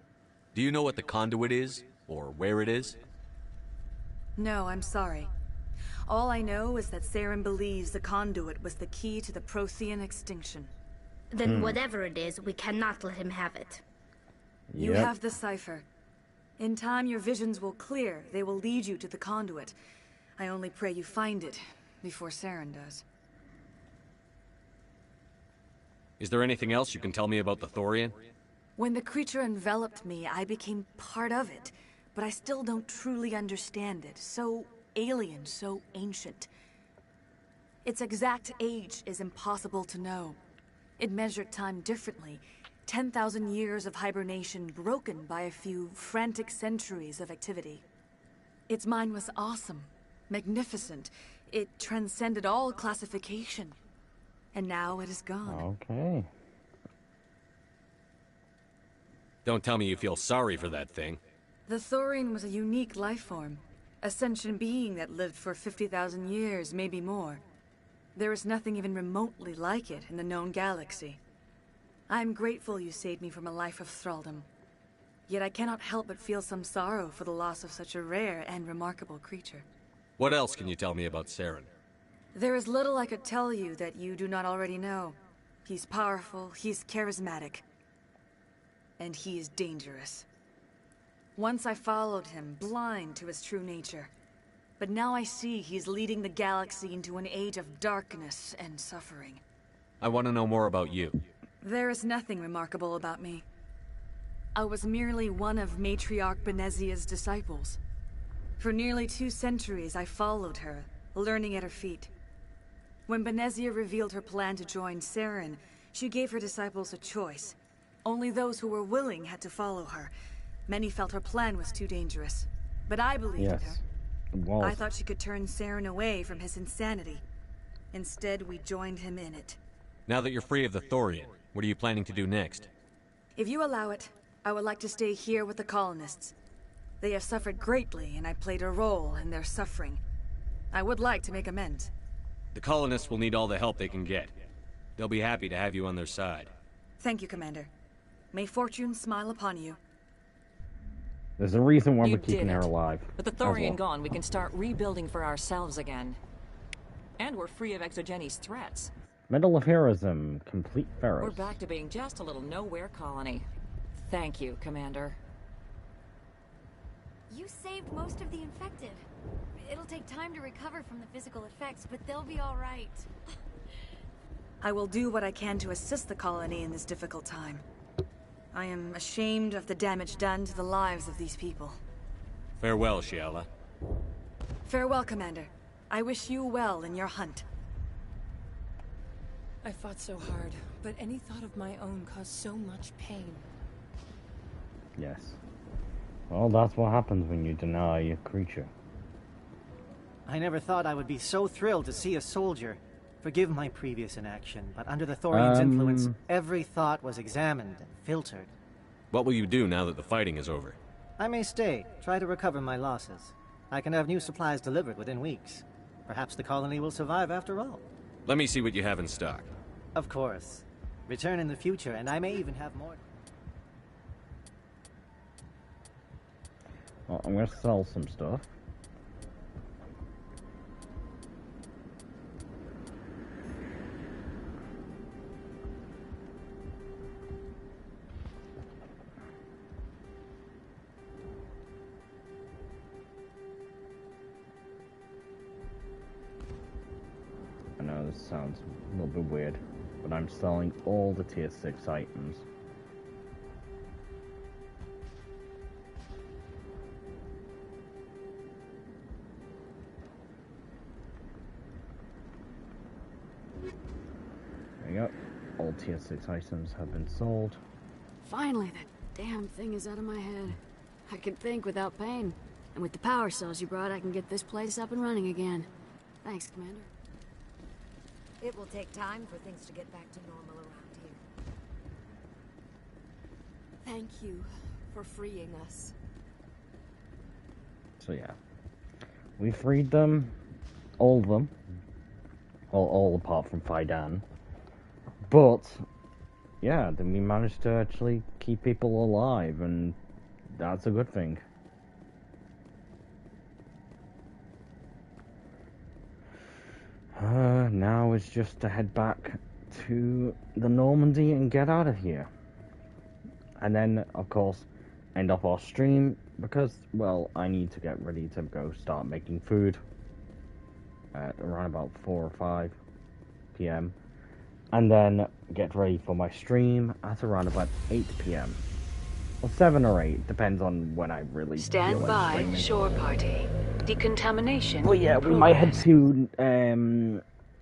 Do you know what the conduit is? Or where it is? No, I'm sorry. All I know is that Saren believes the conduit was the key to the Prothean extinction. Then whatever it is, we cannot let him have it. You have the cipher. In time, your visions will clear. They will lead you to the conduit. I only pray you find it before Saren does. Is there anything else you can tell me about the Thorian? When the creature enveloped me, I became part of it. But I still don't truly understand it. So alien, so ancient. Its exact age is impossible to know. It measured time differently. 10,000 years of hibernation broken by a few frantic centuries of activity. Its mind was awesome, magnificent. It transcended all classification. And now it is gone. Okay. Don't tell me you feel sorry for that thing. The Thorian was a unique life form. A sentient being that lived for 50,000 years, maybe more. There is nothing even remotely like it in the known galaxy. I'm grateful you saved me from a life of thraldom. Yet I cannot help but feel some sorrow for the loss of such a rare and remarkable creature. What else can you tell me about Saren? There is little I could tell you that you do not already know. He's powerful, he's charismatic, and he is dangerous. Once I followed him, blind to his true nature. But now I see he's leading the galaxy into an age of darkness and suffering. I want to know more about you. There is nothing remarkable about me. I was merely one of Matriarch Benezia's disciples. For nearly 2 centuries I followed her, learning at her feet. When Benezia revealed her plan to join Saren, she gave her disciples a choice. Only those who were willing had to follow her. Many felt her plan was too dangerous, but I believed in her. I thought she could turn Saren away from his insanity. Instead, we joined him in it. Now that you're free of the Thorian, what are you planning to do next? If you allow it, I would like to stay here with the colonists. They have suffered greatly, and I played a role in their suffering. I would like to make amends. The colonists will need all the help they can get. They'll be happy to have you on their side. Thank you, Commander. May fortune smile upon you. There's a reason why You we're keeping did her it. alive. With the Thorian gone, we can start rebuilding for ourselves again. And we're free of Exogeni's threats. Medal of Heroism, complete Ferros. We're back to being just a little nowhere colony. Thank you, Commander. You saved most of the infected. It'll take time to recover from the physical effects, but they'll be all right. I will do what I can to assist the colony in this difficult time. I am ashamed of the damage done to the lives of these people. Farewell, Shiala. Farewell, Commander. I wish you well in your hunt. I fought so hard, but any thought of my own caused so much pain. Yes. Well, that's what happens when you deny a creature. I never thought I would be so thrilled to see a soldier. Forgive my previous inaction, but under the Thorian's influence, every thought was examined and filtered. What will you do now that the fighting is over? I may stay, try to recover my losses. I can have new supplies delivered within weeks. Perhaps the colony will survive after all. Let me see what you have in stock. Of course. Return in the future, and I may even have more. Well, I'm gonna sell some stuff. I know this sounds a little bit weird, but I'm selling all the tier 6 items. There you go. All tier 6 items have been sold. Finally, that damn thing is out of my head. I can think without pain. And with the power cells you brought, I can get this place up and running again. Thanks, Commander. It will take time for things to get back to normal around here. Thank you for freeing us. So yeah, we freed them, all of them, all apart from Fidan. But yeah, then we managed to actually keep people alive, and that's a good thing. Now it's just to head back to the Normandy and get out of here. And then, of course, end off our stream because, well, I need to get ready to go start making food at around about 4 or 5 p.m. And then get ready for my stream at around about 8 p.m. Or 7 or 8, depends on when I really Stand feel like by, streaming. shore party. Decontamination. Well, yeah, we might head to,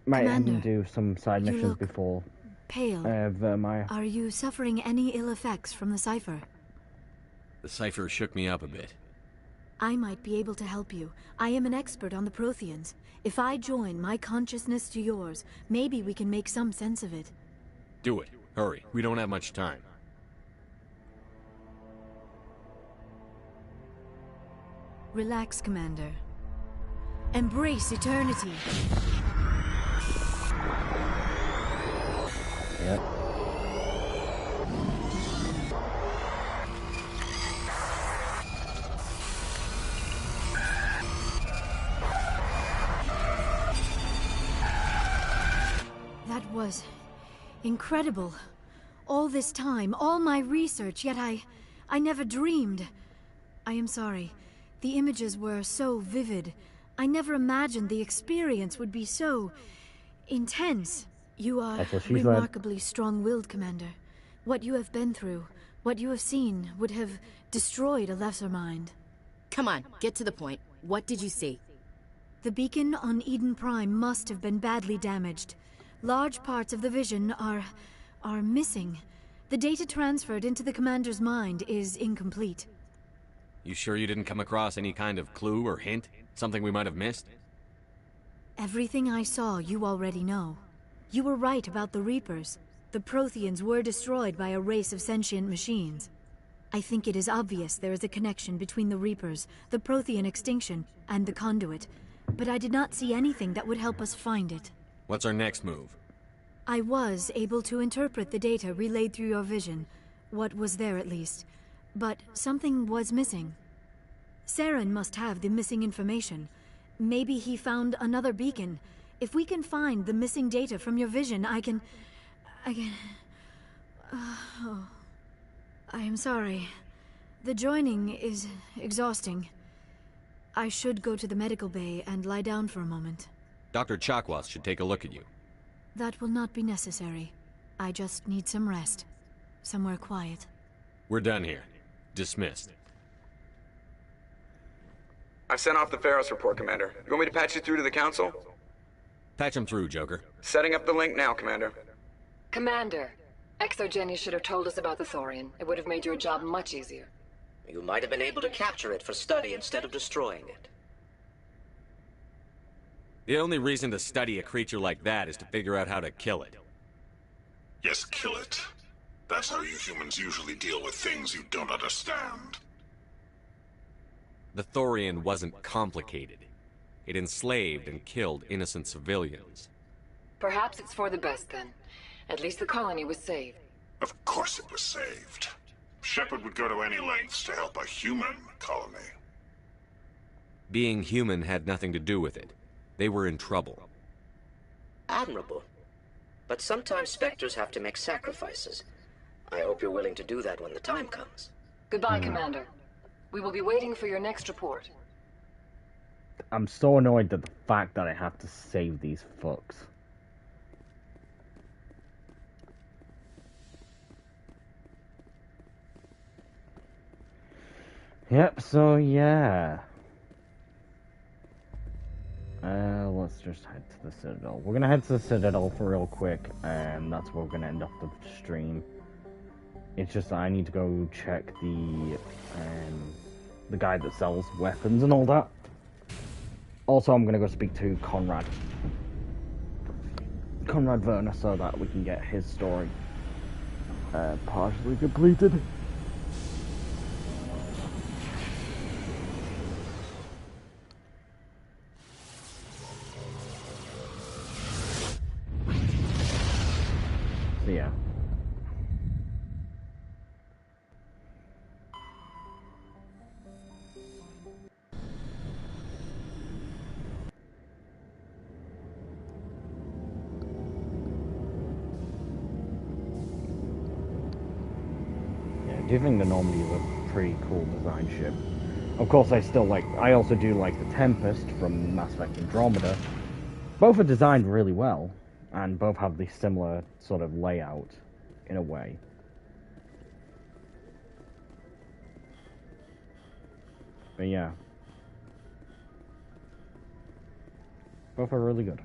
might head Commander, and do some side you missions look before pale. Vermeer. Are you suffering any ill effects from the cipher? The cipher shook me up a bit. I might be able to help you. I am an expert on the Protheans. If I join my consciousness to yours, maybe we can make some sense of it. Do it. Hurry. We don't have much time. Relax, Commander. Embrace eternity. Yep. That was incredible. All this time, all my research, yet I never dreamed. I am sorry. The images were so vivid. I never imagined the experience would be so intense. You are remarkably strong-willed, Commander. What you have been through, what you have seen, would have destroyed a lesser mind. Come on, get to the point. What did you see? The beacon on Eden Prime must have been badly damaged. Large parts of the vision are missing. The data transferred into the Commander's mind is incomplete. You sure you didn't come across any kind of clue or hint? Something we might have missed? Everything I saw, you already know. You were right about the Reapers. The Protheans were destroyed by a race of sentient machines. I think it is obvious there is a connection between the Reapers, the Prothean extinction, and the Conduit, but I did not see anything that would help us find it. What's our next move? I was able to interpret the data relayed through your vision, what was there at least, but something was missing. Saren must have the missing information. Maybe he found another beacon. If we can find the missing data from your vision, I can... Oh. I am sorry. The joining is exhausting. I should go to the medical bay and lie down for a moment. Dr. Chakwas should take a look at you. That will not be necessary. I just need some rest. Somewhere quiet. We're done here. Dismissed. I've sent off the Ferros report, Commander. You want me to patch you through to the Council? Patch him through, Joker. Setting up the link now, Commander. Commander, ExoGeni should have told us about the Thorian. It would have made your job much easier. You might have been able to capture it for study instead of destroying it. The only reason to study a creature like that is to figure out how to kill it. Yes, kill it. That's how you humans usually deal with things you don't understand. The Thorian wasn't complicated. It enslaved and killed innocent civilians. Perhaps it's for the best, then. At least the colony was saved. Of course it was saved. Shepard would go to any lengths to help a human colony. Being human had nothing to do with it. They were in trouble. Admirable. But sometimes Spectres have to make sacrifices. I hope you're willing to do that when the time comes. Goodbye, Commander. We will be waiting for your next report. I'm so annoyed at the fact that I have to save these fucks. Yep, so yeah. Let's just head to the Citadel. We're gonna head to the Citadel for real quick, and that's where we're gonna end off the stream. It's just that I need to go check the guy that sells weapons and all that. Also, I'm gonna go speak to Conrad Werner, so that we can get his story partially completed. So, yeah. I do think the Normandy is a pretty cool design ship. Of course, I also do like the Tempest from Mass Effect Andromeda. Both are designed really well, and both have the similar sort of layout, in a way. But yeah. Both are really good.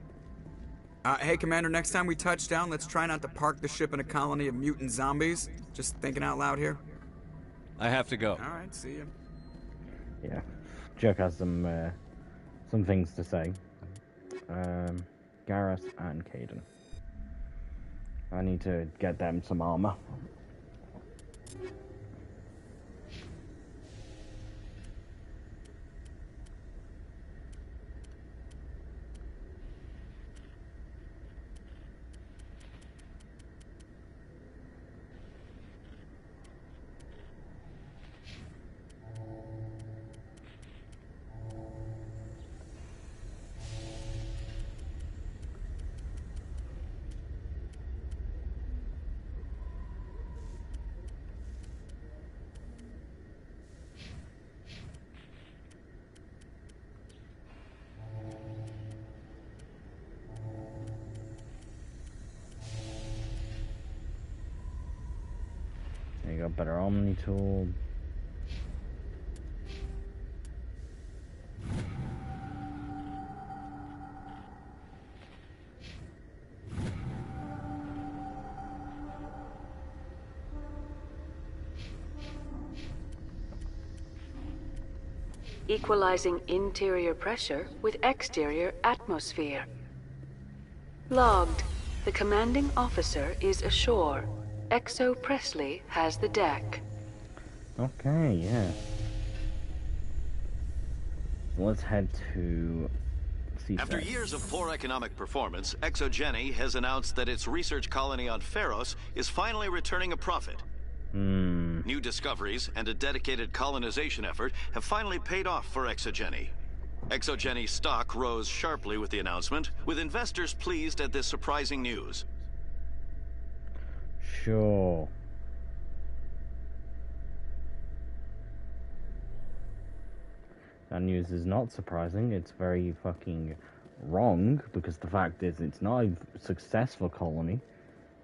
Hey, Commander, next time we touch down, let's try not to park the ship in a colony of mutant zombies. Just thinking out loud here. I have to go. Alright, see you. Yeah. Jerk has some things to say. Garrus and Caden. I need to get them some armor. go, better Omni tool. Equalizing interior pressure with exterior atmosphere. Logged. The commanding officer is ashore. Exo Presley has the deck. Okay, yeah. Let's head to Seaside. After years of poor economic performance, ExoGeni has announced that its research colony on Ferros is finally returning a profit. New discoveries and a dedicated colonization effort have finally paid off for ExoGeni. ExoGeni stock rose sharply with the announcement, with investors pleased at this surprising news. Sure. That news is not surprising. It's very fucking wrong, because the fact is it's not a successful colony.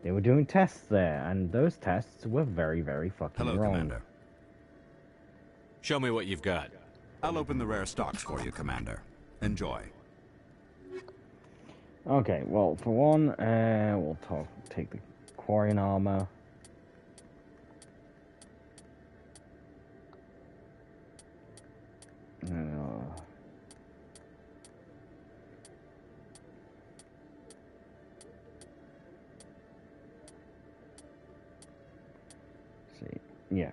They were doing tests there, and those tests were very, very fucking Hello, wrong. Commander. Show me what you've got. I'll open the rare stocks for you, Commander. Enjoy. Okay, well, for one, we'll take the Quarian armor. See, yeah.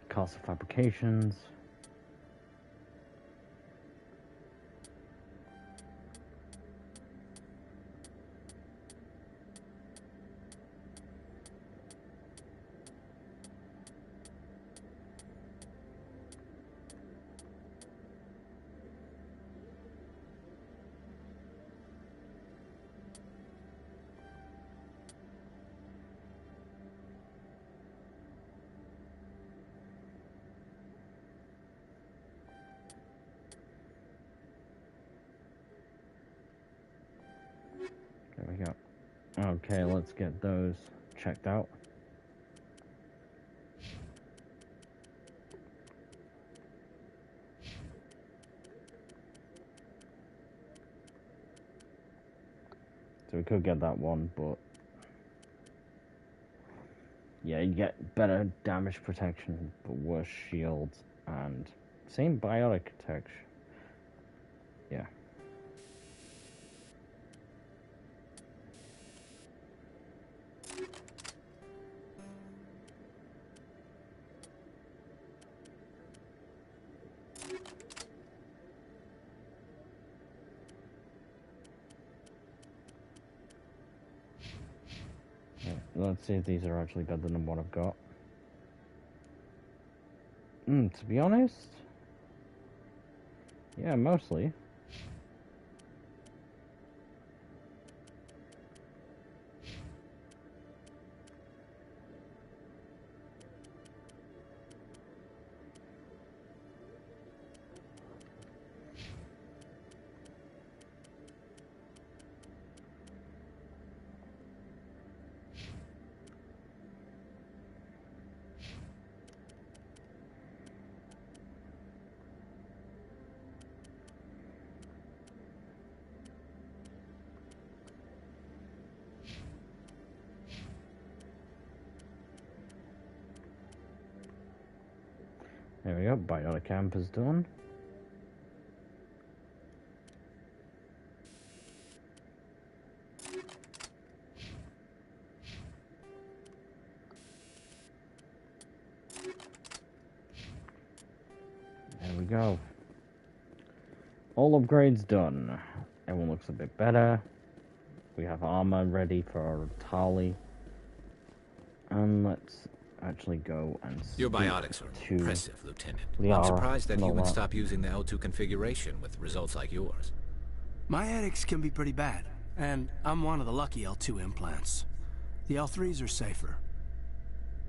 Cost of fabrications. There we go. Okay, let's get those checked out. So we could get that one, but yeah, you get better damage protection, but worse shields, and same biotic protection. Yeah. Let's see if these are actually better than what I've got. To be honest, yeah, mostly. There we go, biotic camp is done. There we go. All upgrades done. Everyone looks a bit better. We have armor ready for Tali. And let's actually go and Your biotics are impressive, Lieutenant. I'm surprised that humans stop using the L2 configuration with results like yours. My edicts can be pretty bad, and I'm one of the lucky L2 implants. The L3s are safer.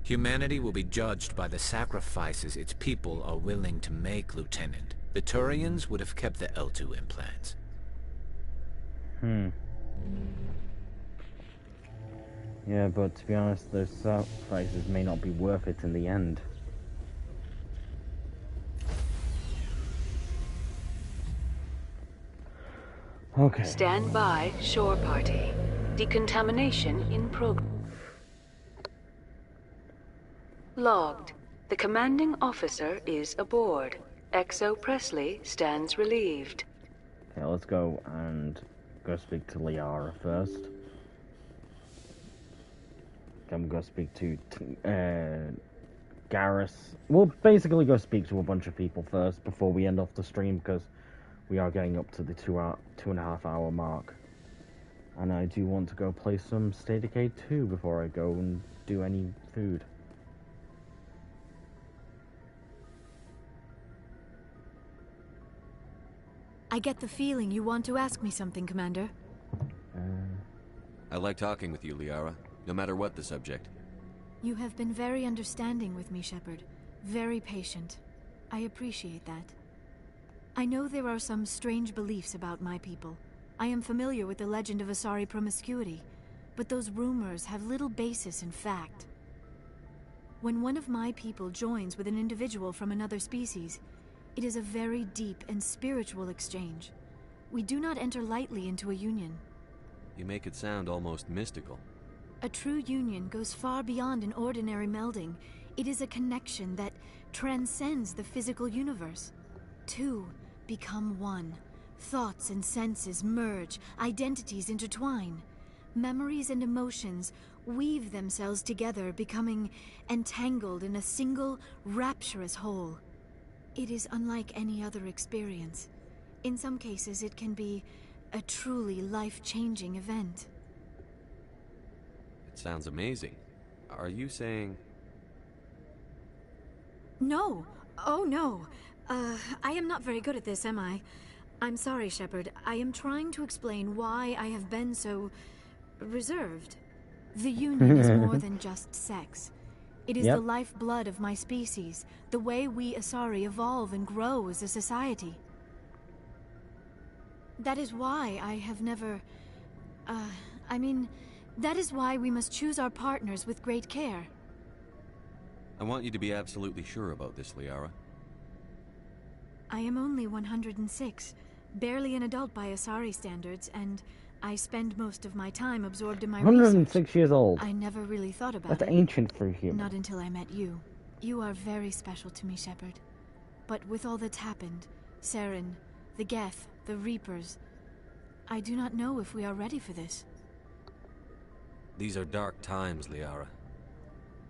Humanity will be judged by the sacrifices its people are willing to make, Lieutenant. The Turians would have kept the L2 implants. Yeah, but to be honest, those sacrifices may not be worth it in the end. Okay. Stand by, shore party. Decontamination in progress. Logged. The commanding officer is aboard. XO Presley stands relieved. Okay, let's go and go speak to Liara first. Then we'll go speak to Garrus. We'll basically go speak to a bunch of people first before we end off the stream, because we are getting up to the 2.5 hour mark. And I do want to go play some State of Decay 2 before I go and do any food. I get the feeling you want to ask me something, Commander. I like talking with you, Liara, no matter what the subject. You have been very understanding with me, Shepard. Very patient. I appreciate that. I know there are some strange beliefs about my people. I am familiar with the legend of Asari promiscuity, but those rumors have little basis in fact. When one of my people joins with an individual from another species, it is a very deep and spiritual exchange. We do not enter lightly into a union. You make it sound almost mystical. A true union goes far beyond an ordinary melding. It is a connection that transcends the physical universe. Two become one. Thoughts and senses merge, identities intertwine. Memories and emotions weave themselves together, becoming entangled in a single, rapturous whole. It is unlike any other experience. In some cases, it can be a truly life-changing event. It sounds amazing. Are you saying... No. Oh, no. I am not very good at this, am I? I'm sorry, Shepard. I am trying to explain why I have been so... reserved. The Union is more than just sex. It is the lifeblood of my species, the way we Asari evolve and grow as a society. That is why I have never... that is why we must choose our partners with great care. I want you to be absolutely sure about this, Liara. I am only 106, barely an adult by Asari standards, and I spend most of my time absorbed in my 106 research. years old. I never really thought about it. That's ancient for a human. Not until I met you. You are very special to me, Shepard. But with all that's happened, Saren, the Geth, the Reapers, I do not know if we are ready for this. These are dark times, Liara.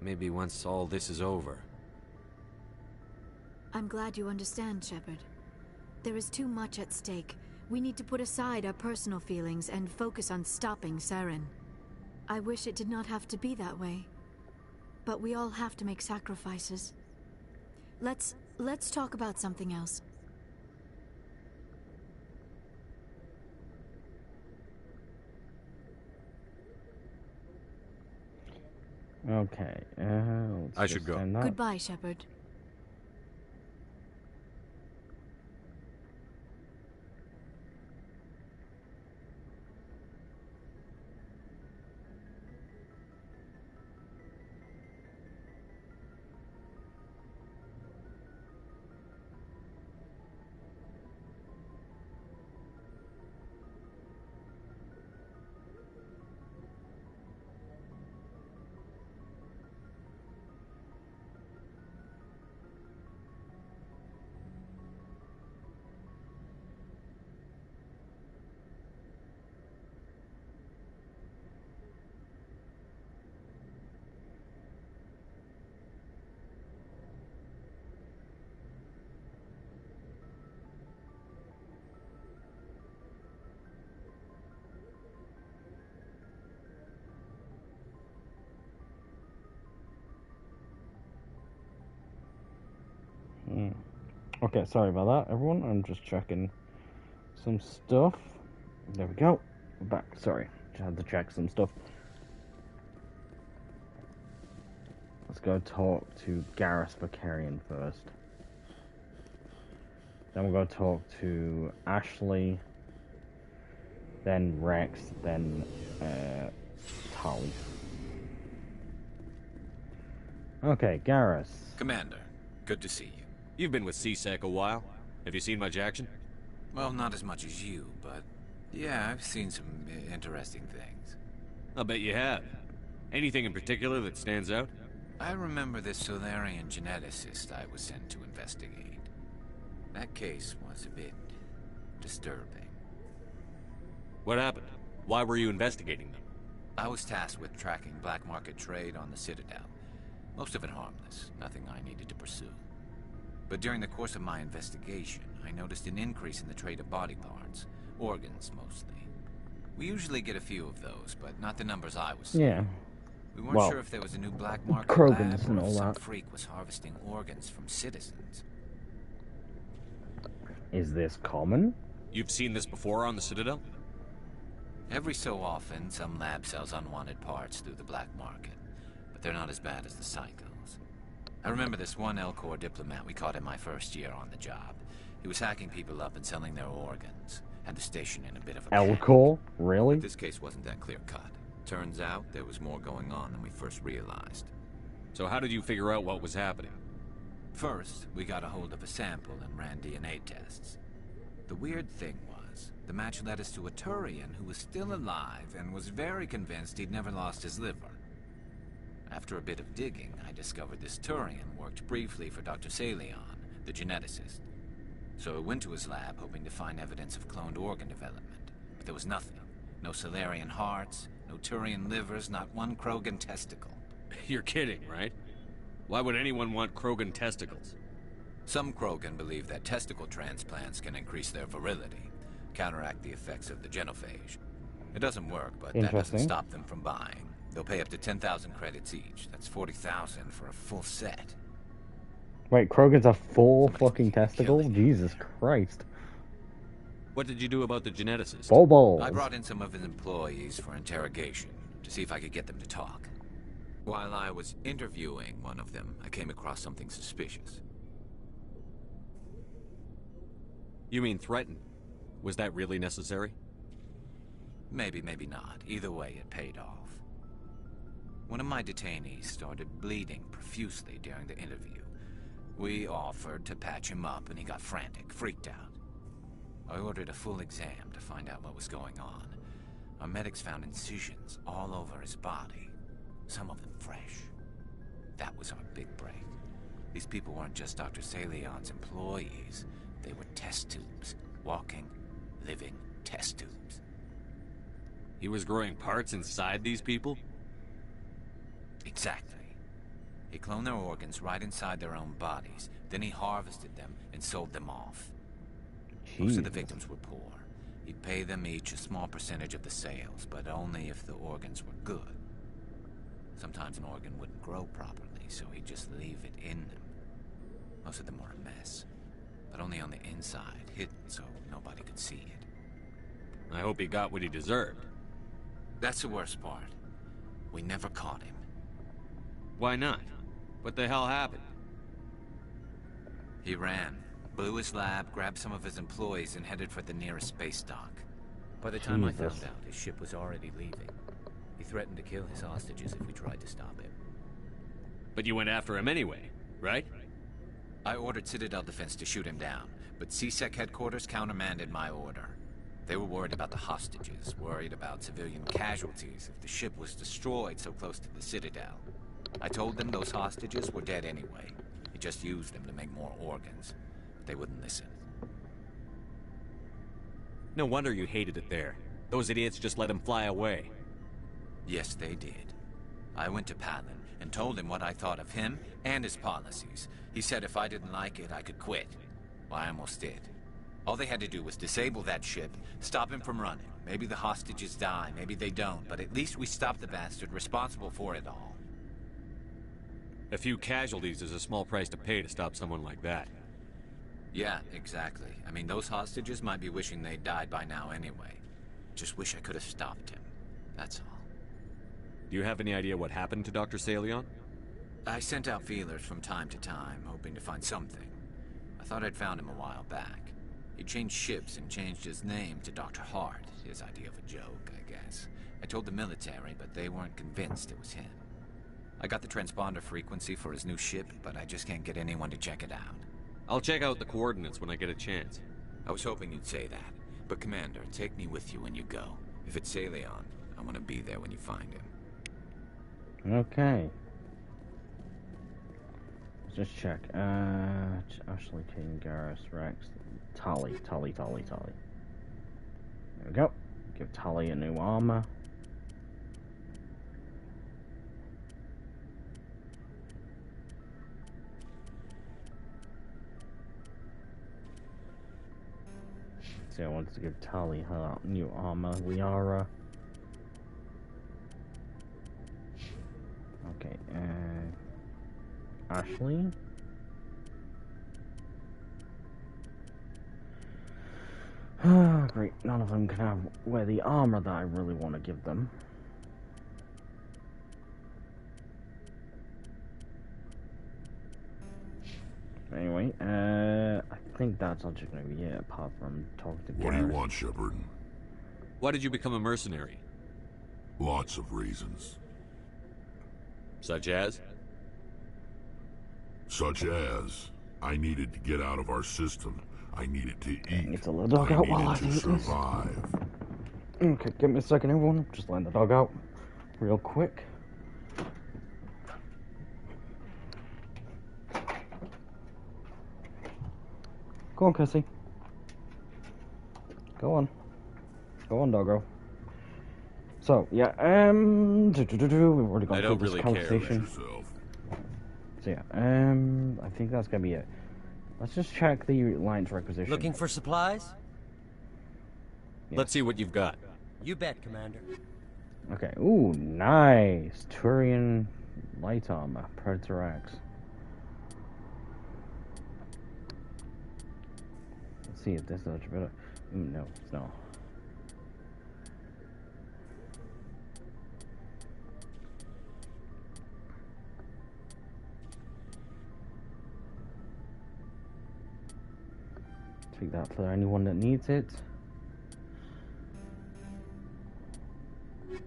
Maybe once all this is over. I'm glad you understand, Shepard. There is too much at stake. We need to put aside our personal feelings and focus on stopping Saren. I wish it did not have to be that way. But we all have to make sacrifices. Let's talk about something else. Okay, I should go. Goodbye, Shepard. Okay, sorry about that, everyone. I'm just checking some stuff. There we go. We're back. Sorry, just had to check some stuff. Let's go talk to Garrus Vakarian first. Then we'll go talk to Ashley. Then Rex. Then Tali. Okay, Garrus. Commander, good to see you. You've been with C-Sec a while. Have you seen much action? Well, not as much as you, but yeah, I've seen some interesting things. I'll bet you have. Anything in particular that stands out? I remember this Solarian geneticist I was sent to investigate. That case was a bit disturbing. What happened? Why were you investigating them? I was tasked with tracking black market trade on the Citadel. Most of it harmless, nothing I needed to pursue. But during the course of my investigation, I noticed an increase in the trade of body parts, organs mostly. We usually get a few of those, but not the numbers I was seeing. Yeah. We weren't sure if there was a new black market Krogans lab and or all if some that. freak was harvesting organs from citizens. Is this common? You've seen this before on the Citadel? Every so often, some lab sells unwanted parts through the black market, but they're not as bad as the Psychos. I remember this one L-Corps diplomat we caught in my first year on the job. He was hacking people up and selling their organs. Had the station in a bit of a L-Corps? Really? This case wasn't that clear-cut. Turns out there was more going on than we first realized. So how did you figure out what was happening? First, we got a hold of a sample and ran DNA tests. The weird thing was, the match led us to a Turian who was still alive and was very convinced he'd never lost his liver. After a bit of digging, I discovered this Turian worked briefly for Dr. Salion, the geneticist. So I went to his lab hoping to find evidence of cloned organ development, but there was nothing. No Solarian hearts, no Turian livers, not one Krogan testicle. You're kidding, right? Why would anyone want Krogan testicles? Some Krogan believe that testicle transplants can increase their virility, counteract the effects of the genophage. It doesn't work, but that doesn't stop them from buying. They'll pay up to 10,000 credits each. That's 40,000 for a full set. Wait, Krogan's a full fucking testicle? Jesus Christ. What did you do about the geneticist? Bobo. I brought in some of his employees for interrogation, to see if I could get them to talk. While I was interviewing one of them, I came across something suspicious. You mean threatened? Was that really necessary? Maybe, maybe not. Either way, it paid off. One of my detainees started bleeding profusely during the interview. We offered to patch him up, and he got frantic, freaked out. I ordered a full exam to find out what was going on. Our medics found incisions all over his body, some of them fresh. That was our big break. These people weren't just Dr. Salion's employees. They were test tubes. Walking, living test tubes. He was growing parts inside these people? Exactly. He cloned their organs right inside their own bodies. Then he harvested them and sold them off. Most of the victims were poor. He'd pay them each a small percentage of the sales, but only if the organs were good. Sometimes an organ wouldn't grow properly, so he'd just leave it in them. Most of them were a mess, but only on the inside, hidden so nobody could see it. I hope he got what he deserved. That's the worst part. We never caught him. Why not? What the hell happened? He ran, blew his lab, grabbed some of his employees, and headed for the nearest space dock. By the time I found out, his ship was already leaving. He threatened to kill his hostages if we tried to stop him. But you went after him anyway, right? I ordered Citadel Defense to shoot him down, but C-Sec headquarters countermanded my order. They were worried about the hostages, worried about civilian casualties if the ship was destroyed so close to the Citadel. I told them those hostages were dead anyway. He just used them to make more organs. But they wouldn't listen. No wonder you hated it there. Those idiots just let him fly away. Yes, they did. I went to Palin and told him what I thought of him and his policies. He said if I didn't like it, I could quit. Well, I almost did. All they had to do was disable that ship, stop him from running. Maybe the hostages die, maybe they don't, but at least we stopped the bastard responsible for it all. A few casualties is a small price to pay to stop someone like that. Yeah, exactly. I mean, those hostages might be wishing they'd died by now anyway. Just wish I could have stopped him. That's all. Do you have any idea what happened to Dr. Salion? I sent out feelers from time to time, hoping to find something. I thought I'd found him a while back. He changed ships and changed his name to Dr. Hart, his idea of a joke, I guess. I told the military, but they weren't convinced it was him. I got the transponder frequency for his new ship, but I just can't get anyone to check it out. I'll check out the coordinates when I get a chance. I was hoping you'd say that. But Commander, take me with you when you go. If it's Saleon, I want to be there when you find him. Okay. Let's just check. Ashley, King, Garrus, Rex, Tali. There we go. Give Tali a new armor. See, I wanted to give Tali her new armor, Liara. Okay, Ashley. Great, none of them can wear the armor that I really want to give them. Anyway, I think that's actually going to be it, apart from talking to Garrus. What do you want, Shepard? Why did you become a mercenary? Lots of reasons. Such as? Such as, I needed to get out of our system. I needed to eat. It's a little dog out while I do this. Okay, give me a second, everyone. Just letting the dog out real quick. Go on, Cassie. Go on. Go on, doggo. So, yeah, we've already gone through this conversation. So, yeah, I think that's gonna be it. Let's just check the Alliance requisition. Looking for supplies? Yeah. Let's see what you've got. You bet, Commander. Okay, ooh, nice. Turian light armor, Predator X. Let's see if this is much better. No, it's not. Take that for anyone that needs it. Let's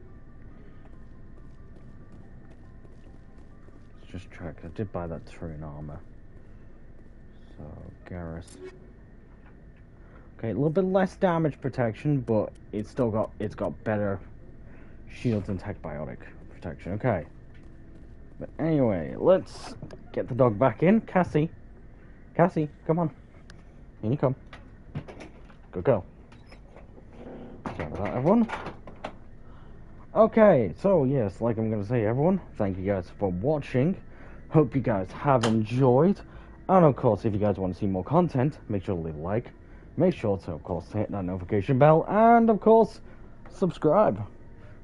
just check. I did buy that Turian armor. So, Garrus. Okay, a little bit less damage protection, but it's got better shields and tech biotic protection. Okay. But anyway, let's get the dog back in. Cassie, come on. In you come. Good girl. Sorry about that, everyone. Okay, so yes, like I'm going to say, everyone, thank you guys for watching. Hope you guys have enjoyed. And of course, if you guys want to see more content, make sure to leave a like. Make sure to, of course, hit that notification bell. And, of course, subscribe.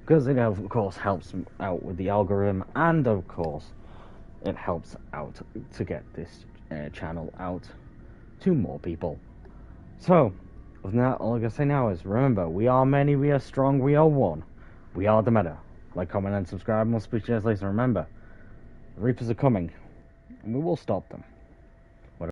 Because it, of course, helps out with the algorithm. And, of course, it helps out to get this channel out to more people. So, with that, all I gotta say now is, remember, we are many, we are strong, we are one. We are the meta. Like, comment, and subscribe, and we'll speak to you guys later. Remember, the Reapers are coming, and we will stop them.